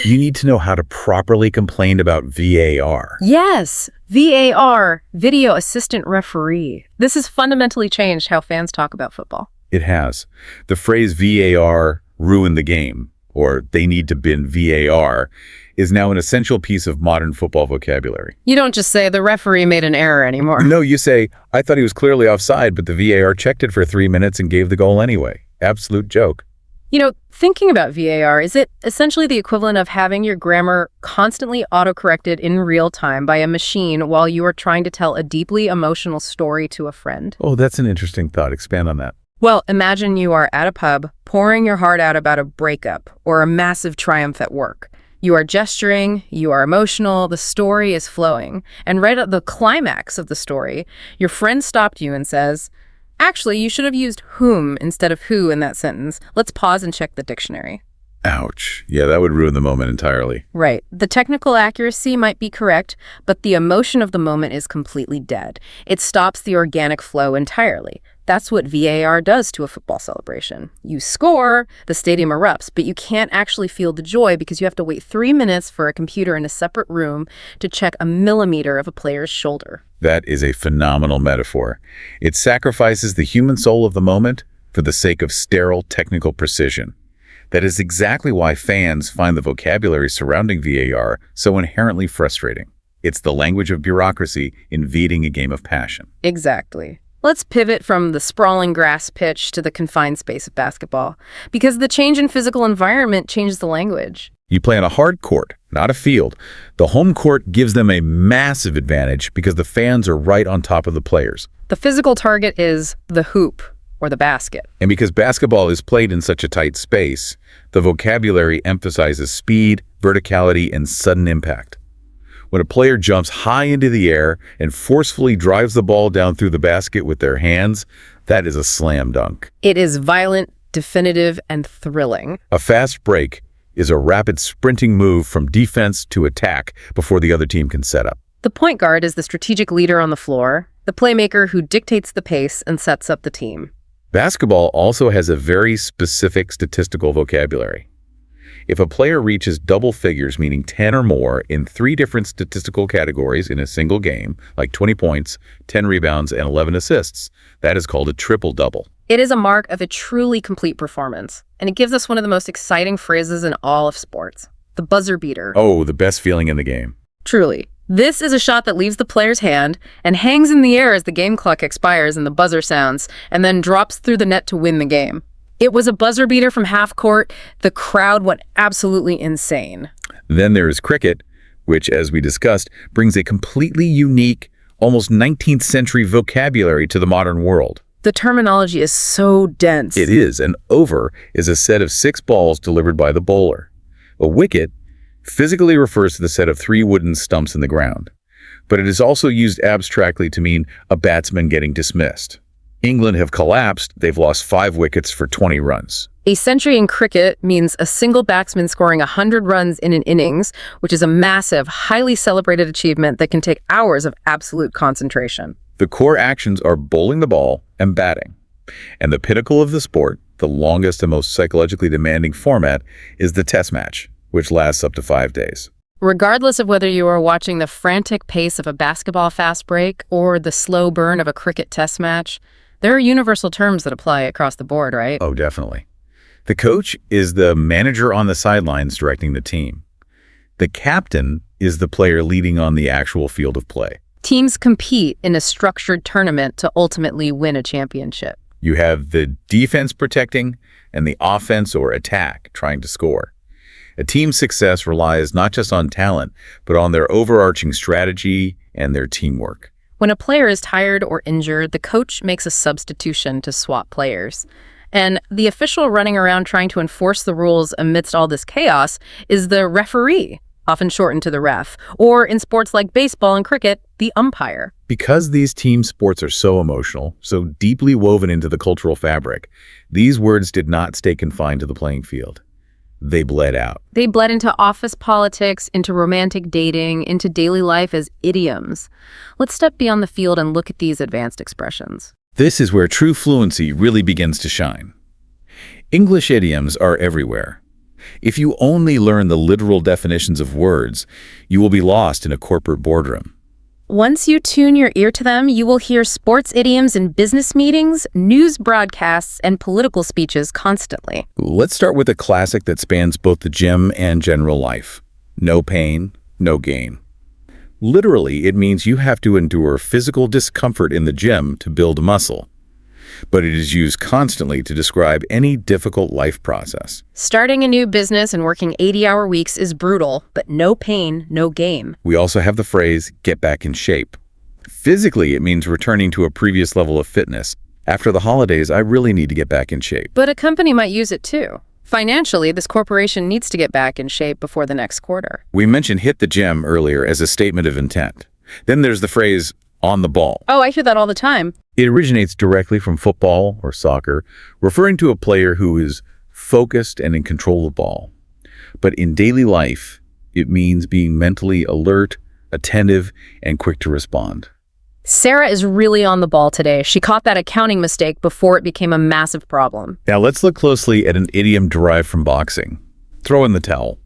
you need to know how to properly complain about VAR. Yes, VAR, Video Assistant Referee. This has fundamentally changed how fans talk about football. It has. The phrase VAR ruined the game, or they need to bin VAR, is now an essential piece of modern football vocabulary. You don't just say the referee made an error anymore. No, you say, I thought he was clearly offside, but the VAR checked it for 3 minutes and gave the goal anyway. Absolute joke. You know, thinking about VAR, is it essentially the equivalent of having your grammar constantly autocorrected in real time by a machine while you are trying to tell a deeply emotional story to a friend? Oh, that's an interesting thought. Expand on that. Well, imagine you are at a pub, pouring your heart out about a breakup or a massive triumph at work. You are gesturing, you are emotional, the story is flowing. And right at the climax of the story, your friend stopped you and says, actually, you should have used whom instead of who in that sentence. Let's pause and check the dictionary. Ouch. Yeah, that would ruin the moment entirely. Right. The technical accuracy might be correct, but the emotion of the moment is completely dead. It stops the organic flow entirely. That's what VAR does to a football celebration. You score, the stadium erupts, but you can't actually feel the joy because you have to wait 3 minutes for a computer in a separate room to check a millimeter of a player's shoulder. That is a phenomenal metaphor. It sacrifices the human soul of the moment for the sake of sterile technical precision. That is exactly why fans find the vocabulary surrounding VAR so inherently frustrating. It's the language of bureaucracy invading a game of passion. Exactly. Let's pivot from the sprawling grass pitch to the confined space of basketball, because the change in physical environment changes the language. You play on a hard court, not a field. The home court gives them a massive advantage because the fans are right on top of the players. The physical target is the hoop or the basket. And because basketball is played in such a tight space, the vocabulary emphasizes speed, verticality, and sudden impact. When a player jumps high into the air and forcefully drives the ball down through the basket with their hands, that is a slam dunk. It is violent, definitive, and thrilling. A fast break is a rapid sprinting move from defense to attack before the other team can set up. The point guard is the strategic leader on the floor, the playmaker who dictates the pace and sets up the team. Basketball also has a very specific statistical vocabulary. If a player reaches double figures, meaning 10 or more, in 3 different statistical categories in a single game, like 20 points, 10 rebounds, and 11 assists, that is called a triple-double. It is a mark of a truly complete performance, and it gives us one of the most exciting phrases in all of sports, the buzzer beater. Oh, the best feeling in the game. Truly. This is a shot that leaves the player's hand and hangs in the air as the game clock expires and the buzzer sounds, and then drops through the net to win the game. It was a buzzer beater from half court. The crowd went absolutely insane. Then there is cricket, which, as we discussed, brings a completely unique, almost 19th century vocabulary to the modern world. The terminology is so dense. It is. An over is a set of 6 balls delivered by the bowler. A wicket physically refers to the set of three wooden stumps in the ground, but it is also used abstractly to mean a batsman getting dismissed. England have collapsed. They've lost 5 wickets for 20 runs. A century in cricket means a single batsman scoring 100 runs in an innings, which is a massive, highly celebrated achievement that can take hours of absolute concentration. The core actions are bowling the ball and batting. And the pinnacle of the sport, the longest and most psychologically demanding format, is the test match, which lasts up to 5 days. Regardless of whether you are watching the frantic pace of a basketball fast break or the slow burn of a cricket test match, there are universal terms that apply across the board, right? Oh, definitely. The coach is the manager on the sidelines directing the team. The captain is the player leading on the actual field of play. Teams compete in a structured tournament to ultimately win a championship. You have the defense protecting and the offense or attack trying to score. A team's success relies not just on talent, but on their overarching strategy and their teamwork. When a player is tired or injured, the coach makes a substitution to swap players. And the official running around trying to enforce the rules amidst all this chaos is the referee, often shortened to the ref, or in sports like baseball and cricket, the umpire. Because these team sports are so emotional, so deeply woven into the cultural fabric, these words did not stay confined to the playing field. They bled out. They bled into office politics, into romantic dating, into daily life as idioms. Let's step beyond the field and look at these advanced expressions. This is where true fluency really begins to shine. English idioms are everywhere. If you only learn the literal definitions of words, you will be lost in a corporate boardroom. Once you tune your ear to them, you will hear sports idioms in business meetings, news broadcasts, and political speeches constantly. Let's start with a classic that spans both the gym and general life. No pain, no gain. Literally, it means you have to endure physical discomfort in the gym to build muscle. But it is used constantly to describe any difficult life process. Starting a new business and working 80-hour weeks is brutal, but no pain, no gain. We also have the phrase, get back in shape. Physically, it means returning to a previous level of fitness. After the holidays, I really need to get back in shape. But a company might use it too. Financially, this corporation needs to get back in shape before the next quarter. We mentioned hit the gym earlier as a statement of intent. Then there's the phrase, on the ball. Oh, I hear that all the time. It originates directly from football or soccer, referring to a player who is focused and in control of the ball. But in daily life, it means being mentally alert, attentive, and quick to respond. Sarah is really on the ball today. She caught that accounting mistake before it became a massive problem. Now let's look closely at an idiom derived from boxing. Throw in the towel.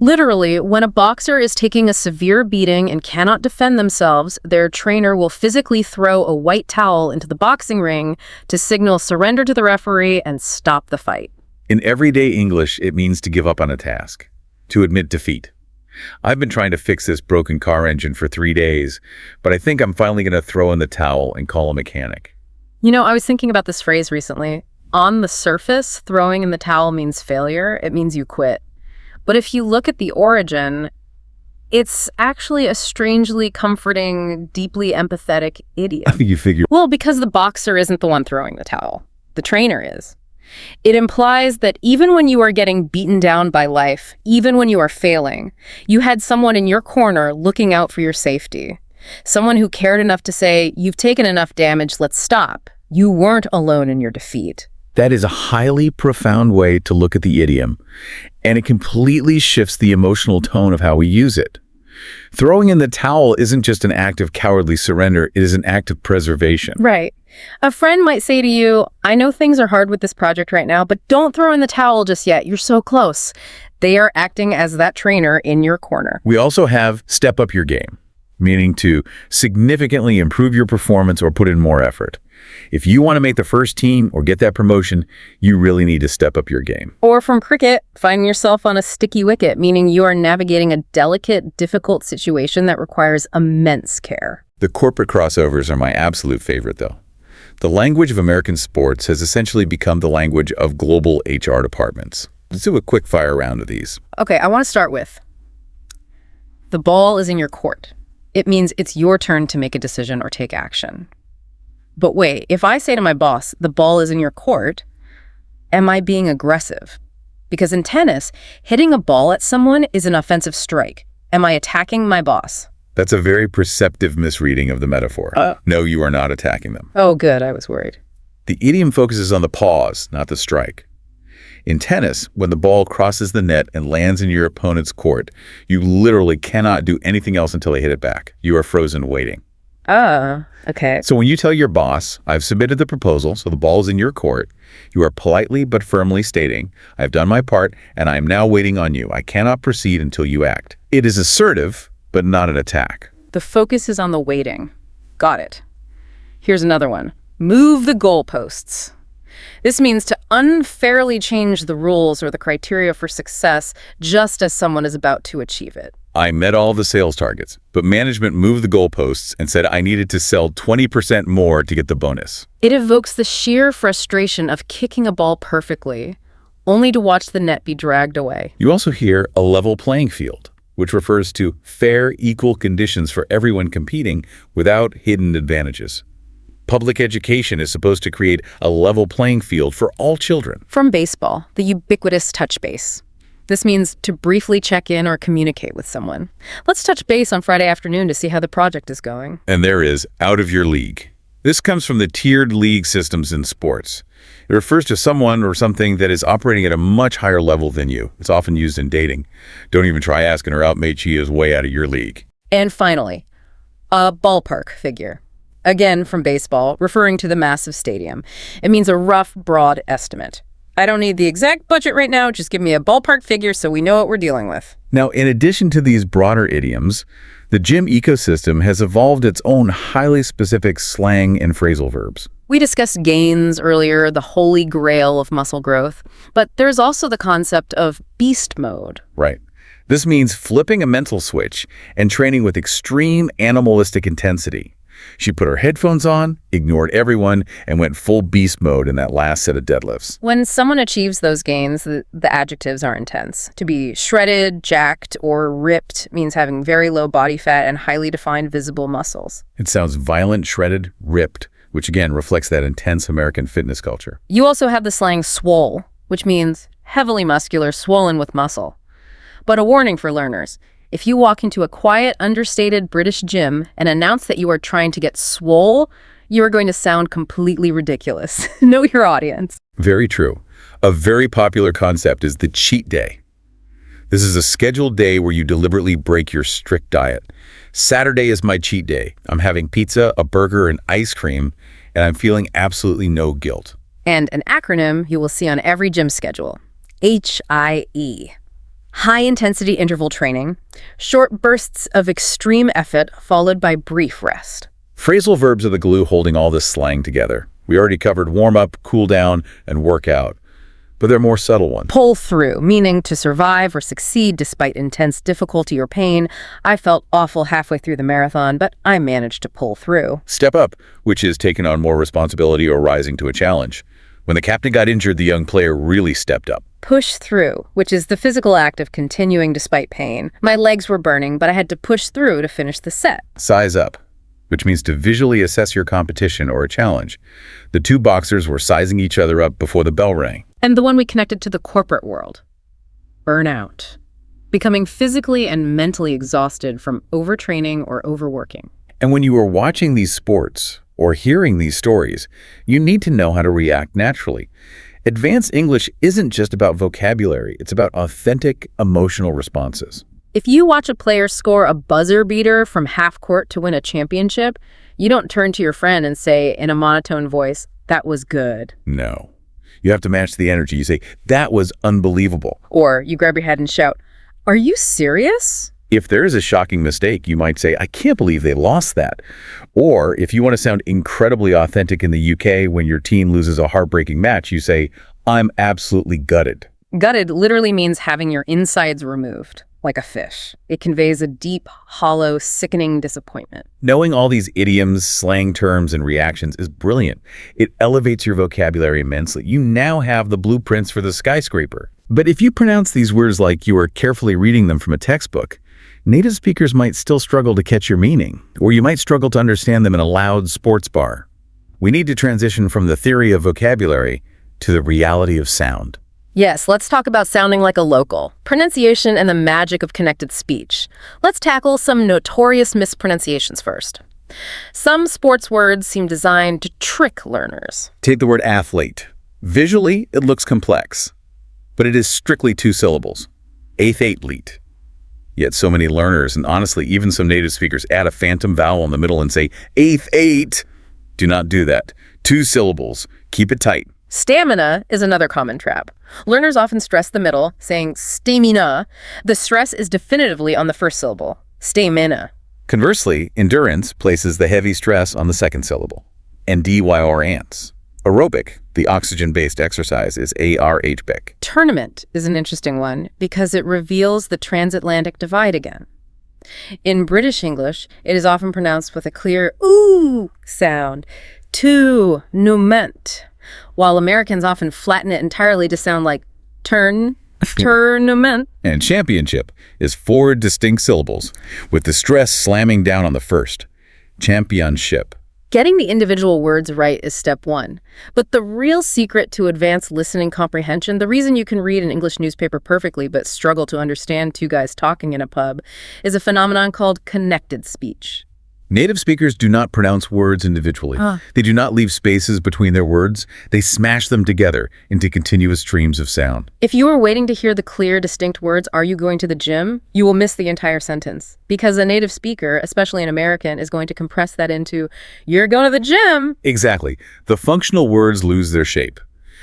Literally, when a boxer is taking a severe beating and cannot defend themselves, their trainer will physically throw a white towel into the boxing ring to signal surrender to the referee and stop the fight. In everyday English, it means to give up on a task, to admit defeat. I've been trying to fix this broken car engine for 3 days, but I think I'm finally going to throw in the towel and call a mechanic. You know, I was thinking about this phrase recently. On the surface, throwing in the towel means failure. It means you quit. But if you look at the origin, it's actually a strangely comforting, deeply empathetic idiom. You figure. Well, because the boxer isn't the one throwing the towel. The trainer is. It implies that even when you are getting beaten down by life, even when you are failing, you had someone in your corner looking out for your safety. Someone who cared enough to say, you've taken enough damage, let's stop. You weren't alone in your defeat. That is a highly profound way to look at the idiom, and it completely shifts the emotional tone of how we use it. Throwing in the towel isn't just an act of cowardly surrender, it is an act of preservation. Right. A friend might say to you, I know things are hard with this project right now, but don't throw in the towel just yet. You're so close. They are acting as that trainer in your corner. We also have step up your game, meaning to significantly improve your performance or put in more effort. If you want to make the first team or get that promotion, you really need to step up your game. Or from cricket, finding yourself on a sticky wicket, meaning you are navigating a delicate, difficult situation that requires immense care. The corporate crossovers are my absolute favorite, though. The language of American sports has essentially become the language of global HR departments. Let's do a quick fire round of these. Okay, I want to start with, the ball is in your court. It means it's your turn to make a decision or take action. But wait, if I say to my boss, the ball is in your court, am I being aggressive? Because in tennis, hitting a ball at someone is an offensive strike. Am I attacking my boss? That's a very perceptive misreading of the metaphor. No, you are not attacking them. Oh, good. I was worried. The idiom focuses on the pause, not the strike. In tennis, when the ball crosses the net and lands in your opponent's court, you literally cannot do anything else until they hit it back. You are frozen waiting. Okay. So when you tell your boss, I've submitted the proposal, so the ball is in your court, you are politely but firmly stating, I've done my part and I am now waiting on you. I cannot proceed until you act. It is assertive, but not an attack. The focus is on the waiting. Got it. Here's another one. Move the goalposts. This means to unfairly change the rules or the criteria for success just as someone is about to achieve it. I met all the sales targets, but management moved the goalposts and said I needed to sell 20% more to get the bonus. It evokes the sheer frustration of kicking a ball perfectly, only to watch the net be dragged away. You also hear a level playing field, which refers to fair, equal conditions for everyone competing without hidden advantages. Public education is supposed to create a level playing field for all children. From baseball, the ubiquitous touch base. This means to briefly check in or communicate with someone. Let's touch base on Friday afternoon to see how the project is going. And there is out of your league. This comes from the tiered league systems in sports. It refers to someone or something that is operating at a much higher level than you. It's often used in dating. Don't even try asking her out, mate. She is way out of your league. And finally, a ballpark figure. Again, from baseball, referring to the massive stadium. It means a rough, broad estimate. I don't need the exact budget right now, just give me a ballpark figure so we know what we're dealing with. Now, in addition to these broader idioms, the gym ecosystem has evolved its own highly specific slang and phrasal verbs. We discussed gains earlier, the holy grail of muscle growth, but there's also the concept of beast mode. Right. This means flipping a mental switch and training with extreme animalistic intensity. She put her headphones on, ignored everyone, and went full beast mode in that last set of deadlifts. When someone achieves those gains, the adjectives are intense. To be shredded, jacked, or ripped means having very low body fat and highly defined visible muscles. It sounds violent, shredded, ripped, which again reflects that intense American fitness culture. You also have the slang swole, which means heavily muscular, swollen with muscle. But a warning for learners. If you walk into a quiet, understated British gym and announce that you are trying to get swole, you are going to sound completely ridiculous. Know your audience. Very true. A very popular concept is the cheat day. This is a scheduled day where you deliberately break your strict diet. Saturday is my cheat day. I'm having pizza, a burger, and ice cream, and I'm feeling absolutely no guilt. And an acronym you will see on every gym schedule. HIE. High-intensity interval training, short bursts of extreme effort followed by brief rest. Phrasal verbs are the glue holding all this slang together. We already covered warm-up, cool-down, and workout, but there are more subtle ones. Pull through, meaning to survive or succeed despite intense difficulty or pain. I felt awful halfway through the marathon, but I managed to pull through. Step up, which is taking on more responsibility or rising to a challenge. When the captain got injured, the young player really stepped up. Push through, which is the physical act of continuing despite pain. My legs were burning, but I had to push through to finish the set. Size up, which means to visually assess your competition or a challenge. The two boxers were sizing each other up before the bell rang. And the one we connected to the corporate world. Burnout. Becoming physically and mentally exhausted from overtraining or overworking. And when you are watching these sports or hearing these stories, you need to know how to react naturally. Advanced English isn't just about vocabulary, it's about authentic emotional responses. If you watch a player score a buzzer beater from half court to win a championship, you don't turn to your friend and say in a monotone voice, "That was good." No. You have to match the energy. You say, "That was unbelievable." Or you grab your head and shout, "Are you serious?" If there is a shocking mistake, you might say, "I can't believe they lost that." Or if you want to sound incredibly authentic in the UK when your team loses a heartbreaking match, you say, "I'm absolutely gutted." Gutted literally means having your insides removed, like a fish. It conveys a deep, hollow, sickening disappointment. Knowing all these idioms, slang terms, and reactions is brilliant. It elevates your vocabulary immensely. You now have the blueprints for the skyscraper. But if you pronounce these words like you are carefully reading them from a textbook, native speakers might still struggle to catch your meaning, or you might struggle to understand them in a loud sports bar. We need to transition from the theory of vocabulary to the reality of sound. Yes, let's talk about sounding like a local, pronunciation and the magic of connected speech. Let's tackle some notorious mispronunciations first. Some sports words seem designed to trick learners. Take the word athlete. Visually, it looks complex, but it is strictly 2 syllables. Athlete. Yet so many learners, and honestly, even some native speakers, add a phantom vowel in the middle and say, eighth. Do not do that. 2 syllables. Keep it tight. Stamina is another common trap. Learners often stress the middle, saying stamina. The stress is definitively on the first syllable, stamina. Conversely, endurance places the heavy stress on the second syllable. And ance. Aerobic, the oxygen-based exercise, is arhbic. Tournament is an interesting one because it reveals the transatlantic divide again. In British English, it is often pronounced with a clear ooh sound, tournament, while Americans often flatten it entirely to sound like tournament. And championship is 4 distinct syllables, with the stress slamming down on the first. Championship. Getting the individual words right is step 1. But the real secret to advanced listening comprehension, the reason you can read an English newspaper perfectly but struggle to understand 2 guys talking in a pub, is a phenomenon called connected speech. Native speakers do not pronounce words individually. They do not leave spaces between their words. They smash them together into continuous streams of sound. If you are waiting to hear the clear, distinct words, "Are you going to the gym?" you will miss the entire sentence. Because a native speaker, especially an American, is going to compress that into, "You're going to the gym." Exactly. The functional words lose their shape.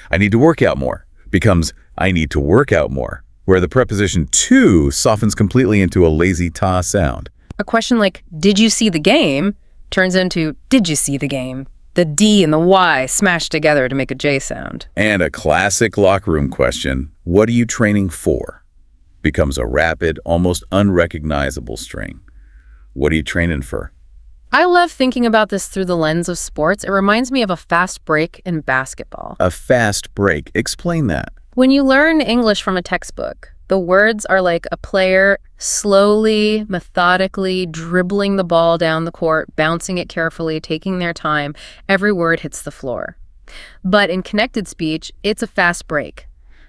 I need to work out more becomes I need to work out more, where the preposition to softens completely into a lazy ta sound. A question like, "Did you see the game?" turns into, "Did you see the game?" The D and the Y smashed together to make a J sound. And a classic locker room question, "What are you training for?" becomes a rapid, almost unrecognizable string. What are you training for? I love thinking about this through the lens of sports. It reminds me of a fast break in basketball. A fast break. Explain that. When you learn English from a textbook, the words are like a player slowly, methodically dribbling the ball down the court, bouncing it carefully, taking their time. Every word hits the floor. But in connected speech, it's a fast break.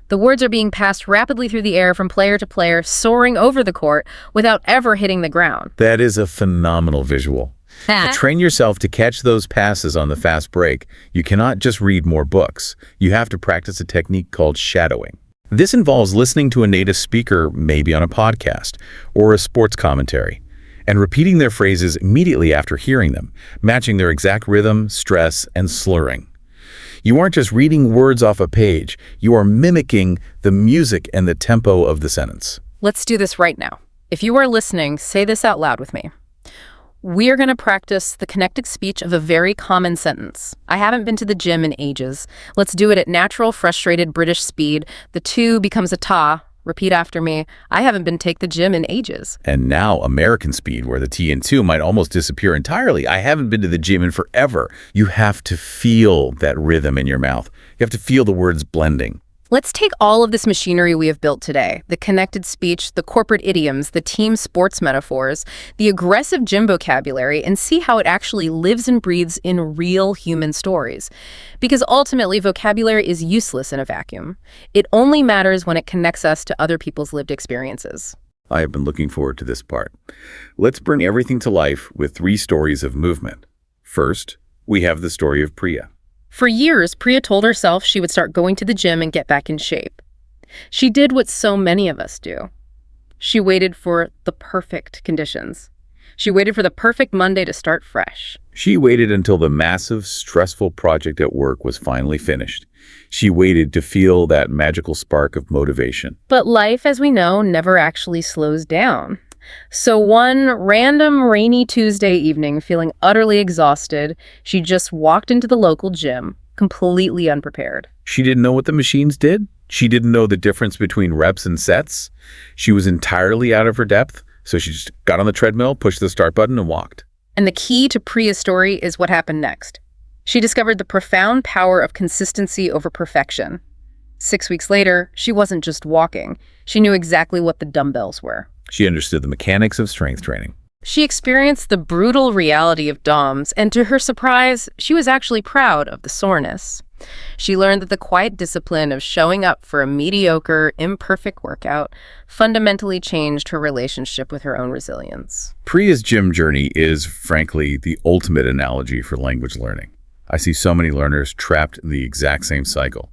The words are being passed rapidly through the air from player to player, soaring over the court without ever hitting the ground. That is a phenomenal visual. Train yourself to catch those passes on the fast break. You cannot just read more books. You have to practice a technique called shadowing. This involves listening to a native speaker, maybe on a podcast or a sports commentary, and repeating their phrases immediately after hearing them, matching their exact rhythm, stress, and slurring. You aren't just reading words off a page, you are mimicking the music and the tempo of the sentence. Let's do this right now. If you are listening, say this out loud with me. We are going to practice the connected speech of a very common sentence. I haven't been to the gym in ages. Let's do it at natural, frustrated British speed. The to becomes a ta. Repeat after me. I haven't been to the gym in ages. And now American speed, where the T and to might almost disappear entirely. I haven't been to the gym in forever. You have to feel that rhythm in your mouth. You have to feel the words blending. Let's take all of this machinery we have built today, the connected speech, the corporate idioms, the team sports metaphors, the aggressive gym vocabulary, and see how it actually lives and breathes in real human stories. Because ultimately, vocabulary is useless in a vacuum. It only matters when it connects us to other people's lived experiences. I have been looking forward to this part. Let's bring everything to life with 3 stories of movement. First, we have the story of Priya. For years, Priya told herself she would start going to the gym and get back in shape. She did what so many of us do. She waited for the perfect conditions. She waited for the perfect Monday to start fresh. She waited until the massive, stressful project at work was finally finished. She waited to feel that magical spark of motivation. But life, as we know, never actually slows down. So one random rainy Tuesday evening, feeling utterly exhausted, she just walked into the local gym, completely unprepared. She didn't know what the machines did. She didn't know the difference between reps and sets. She was entirely out of her depth, so she just got on the treadmill, pushed the start button, and walked. And the key to Priya's story is what happened next. She discovered the profound power of consistency over perfection. 6 weeks later, she wasn't just walking. She knew exactly what the dumbbells were. She understood the mechanics of strength training. She experienced the brutal reality of DOMs, and to her surprise, she was actually proud of the soreness. She learned that the quiet discipline of showing up for a mediocre, imperfect workout fundamentally changed her relationship with her own resilience. Priya's gym journey is, frankly, the ultimate analogy for language learning. I see so many learners trapped in the exact same cycle.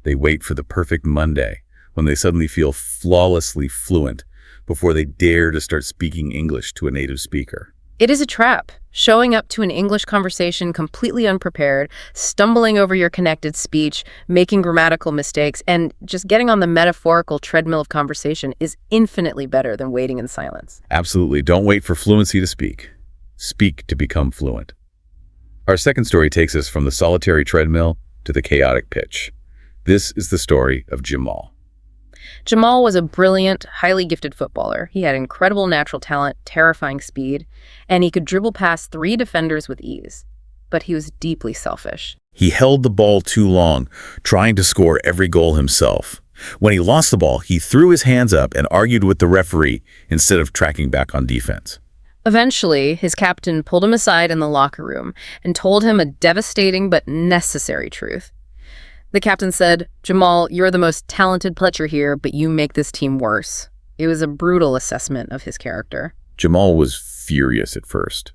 They wait for the perfect Monday when they suddenly feel flawlessly fluent before they dare to start speaking English to a native speaker. It is a trap. Showing up to an English conversation completely unprepared, stumbling over your connected speech, making grammatical mistakes, and just getting on the metaphorical treadmill of conversation is infinitely better than waiting in silence. Absolutely. Don't wait for fluency to speak. Speak to become fluent. Our second story takes us from the solitary treadmill to the chaotic pitch. This is the story of Jamal. Jamal was a brilliant, highly gifted footballer. He had incredible natural talent, terrifying speed, and he could dribble past 3 defenders with ease. But he was deeply selfish. He held the ball too long, trying to score every goal himself. When he lost the ball, he threw his hands up and argued with the referee instead of tracking back on defense. Eventually, his captain pulled him aside in the locker room and told him a devastating but necessary truth. The captain said, "Jamal, you're the most talented player here, but you make this team worse." It was a brutal assessment of his character. Jamal was furious at first,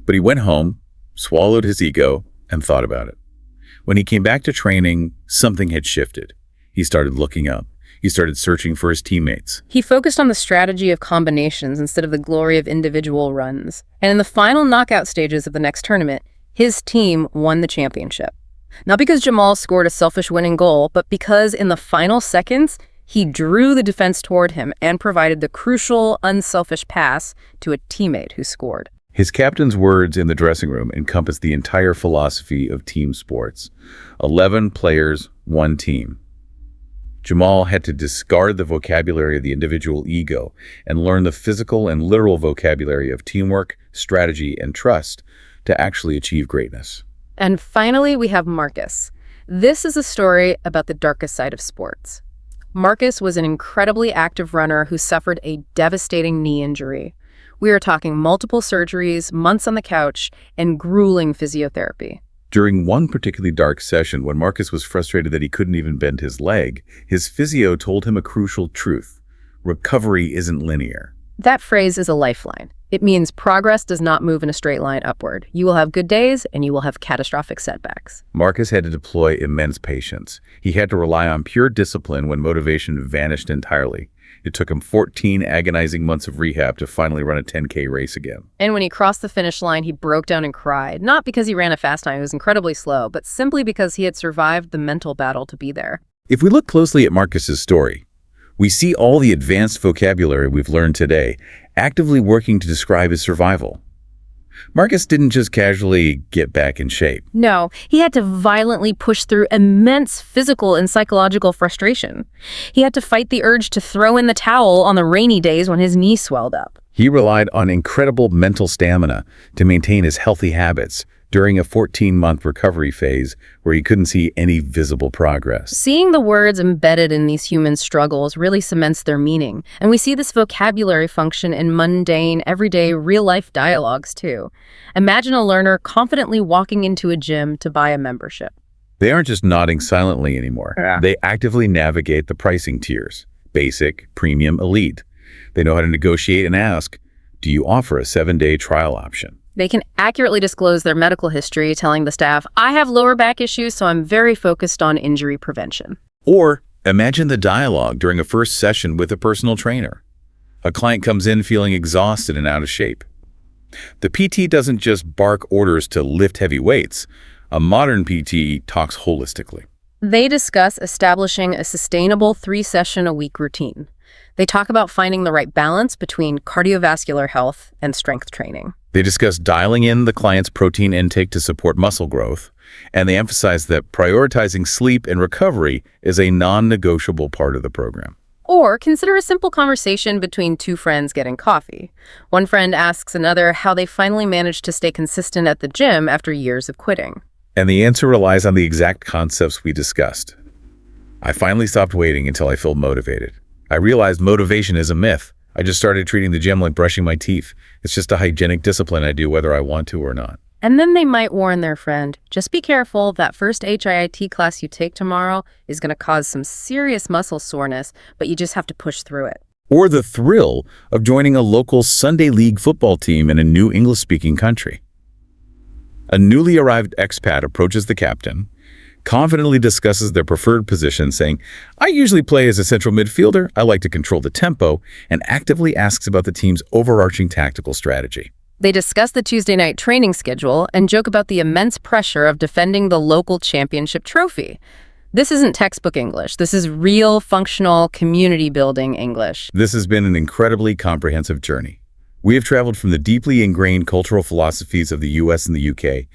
but he went home, swallowed his ego, and thought about it. When he came back to training, something had shifted. He started looking up. He started searching for his teammates. He focused on the strategy of combinations instead of the glory of individual runs. And in the final knockout stages of the next tournament, his team won the championship. Not because Jamal scored a selfish winning goal, but because in the final seconds, he drew the defense toward him and provided the crucial, unselfish pass to a teammate who scored. His captain's words in the dressing room encompassed the entire philosophy of team sports. 11 players, 1 team. Jamal had to discard the vocabulary of the individual ego and learn the physical and literal vocabulary of teamwork, strategy, and trust to actually achieve greatness. And finally, we have Marcus. This is a story about the darkest side of sports. Marcus was an incredibly active runner who suffered a devastating knee injury. We are talking multiple surgeries, months on the couch, and grueling physiotherapy. During one particularly dark session, when Marcus was frustrated that he couldn't even bend his leg, his physio told him a crucial truth. Recovery isn't linear. That phrase is a lifeline. It means progress does not move in a straight line upward. You will have good days and you will have catastrophic setbacks. Marcus had to deploy immense patience. He had to rely on pure discipline when motivation vanished entirely. It took him 14 agonizing months of rehab to finally run a 10K race again. And when he crossed the finish line, he broke down and cried. Not because he ran a fast time, he was incredibly slow, but simply because he had survived the mental battle to be there. If we look closely at Marcus's story, we see all the advanced vocabulary we've learned today actively working to describe his survival. Marcus didn't just casually get back in shape. No, he had to violently push through immense physical and psychological frustration. He had to fight the urge to throw in the towel on the rainy days when his knee swelled up. He relied on incredible mental stamina to maintain his healthy habits during a 14-month recovery phase where he couldn't see any visible progress. Seeing the words embedded in these human struggles really cements their meaning. And we see this vocabulary function in mundane, everyday, real-life dialogues, too. Imagine a learner confidently walking into a gym to buy a membership. They aren't just nodding silently anymore. Yeah. They actively navigate the pricing tiers: basic, premium, elite. They know how to negotiate and ask, do you offer a 7-day trial option? They can accurately disclose their medical history, telling the staff, I have lower back issues, so I'm very focused on injury prevention. Or imagine the dialogue during a first session with a personal trainer. A client comes in feeling exhausted and out of shape. The PT doesn't just bark orders to lift heavy weights. A modern PT talks holistically. They discuss establishing a sustainable 3-session-a-week routine. They talk about finding the right balance between cardiovascular health and strength training. They discuss dialing in the client's protein intake to support muscle growth, and they emphasize that prioritizing sleep and recovery is a non-negotiable part of the program. Or consider a simple conversation between 2 friends getting coffee. One friend asks another how they finally managed to stay consistent at the gym after years of quitting. And the answer relies on the exact concepts we discussed. I finally stopped waiting until I felt motivated. I realized motivation is a myth. I just started treating the gym like brushing my teeth. It's just a hygienic discipline I do whether I want to or not. And then they might warn their friend, just be careful, that first HIIT class you take tomorrow is going to cause some serious muscle soreness, but you just have to push through it. Or the thrill of joining a local Sunday league football team in a new English-speaking country. A newly arrived expat approaches the captain, confidently discusses their preferred position, saying, I usually play as a central midfielder, I like to control the tempo, and actively asks about the team's overarching tactical strategy. They discuss the Tuesday night training schedule and joke about the immense pressure of defending the local championship trophy. This isn't textbook English. This is real, functional, community-building English. This has been an incredibly comprehensive journey. We have traveled from the deeply ingrained cultural philosophies of the US and the UK,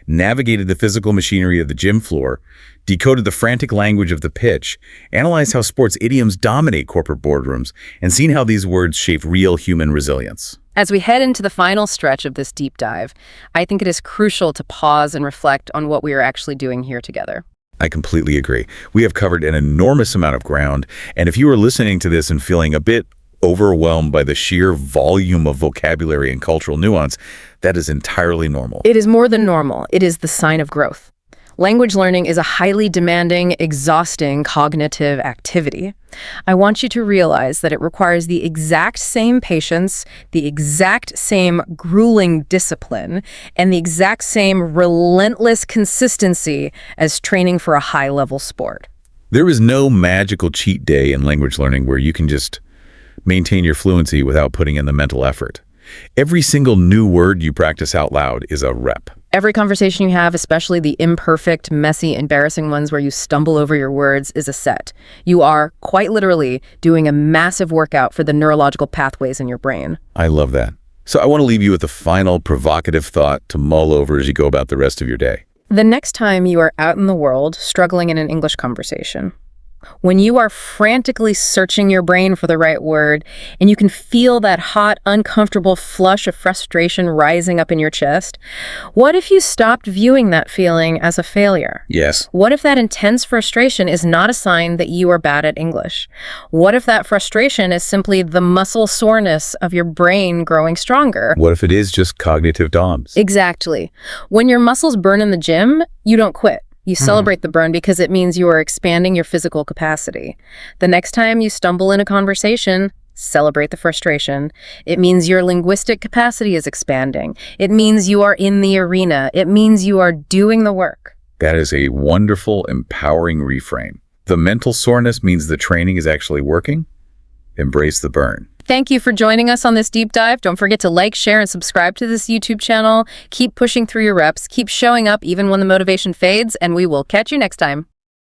navigated the physical machinery of the gym floor, decoded the frantic language of the pitch, analyzed how sports idioms dominate corporate boardrooms, and seen how these words shape real human resilience. As we head into the final stretch of this deep dive, I think it is crucial to pause and reflect on what we are actually doing here together. I completely agree. We have covered an enormous amount of ground, and if you are listening to this and feeling a bit overwhelmed by the sheer volume of vocabulary and cultural nuance, that is entirely normal. It is more than normal. It is the sign of growth. Language learning is a highly demanding, exhausting cognitive activity. I want you to realize that it requires the exact same patience, the exact same grueling discipline, and the exact same relentless consistency as training for a high-level sport. There is no magical cheat day in language learning where you can just maintain your fluency without putting in the mental effort. Every single new word you practice out loud is a rep. Every conversation you have, especially the imperfect, messy, embarrassing ones where you stumble over your words, is a set. You are, quite literally, doing a massive workout for the neurological pathways in your brain. I love that. So I want to leave you with a final provocative thought to mull over as you go about the rest of your day. The next time you are out in the world, struggling in an English conversation, when you are frantically searching your brain for the right word, and you can feel that hot, uncomfortable flush of frustration rising up in your chest, what if you stopped viewing that feeling as a failure? Yes. What if that intense frustration is not a sign that you are bad at English? What if that frustration is simply the muscle soreness of your brain growing stronger? What if it is just cognitive DOMS? Exactly. When your muscles burn in the gym, you don't quit. You celebrate the burn because it means you are expanding your physical capacity. The next time you stumble in a conversation, celebrate the frustration. It means your linguistic capacity is expanding. It means you are in the arena. It means you are doing the work. That is a wonderful, empowering reframe. The mental soreness means the training is actually working. Embrace the burn. Thank you for joining us on this deep dive. Don't forget to like, share, and subscribe to this YouTube channel. Keep pushing through your reps. Keep showing up even when the motivation fades, and we will catch you next time.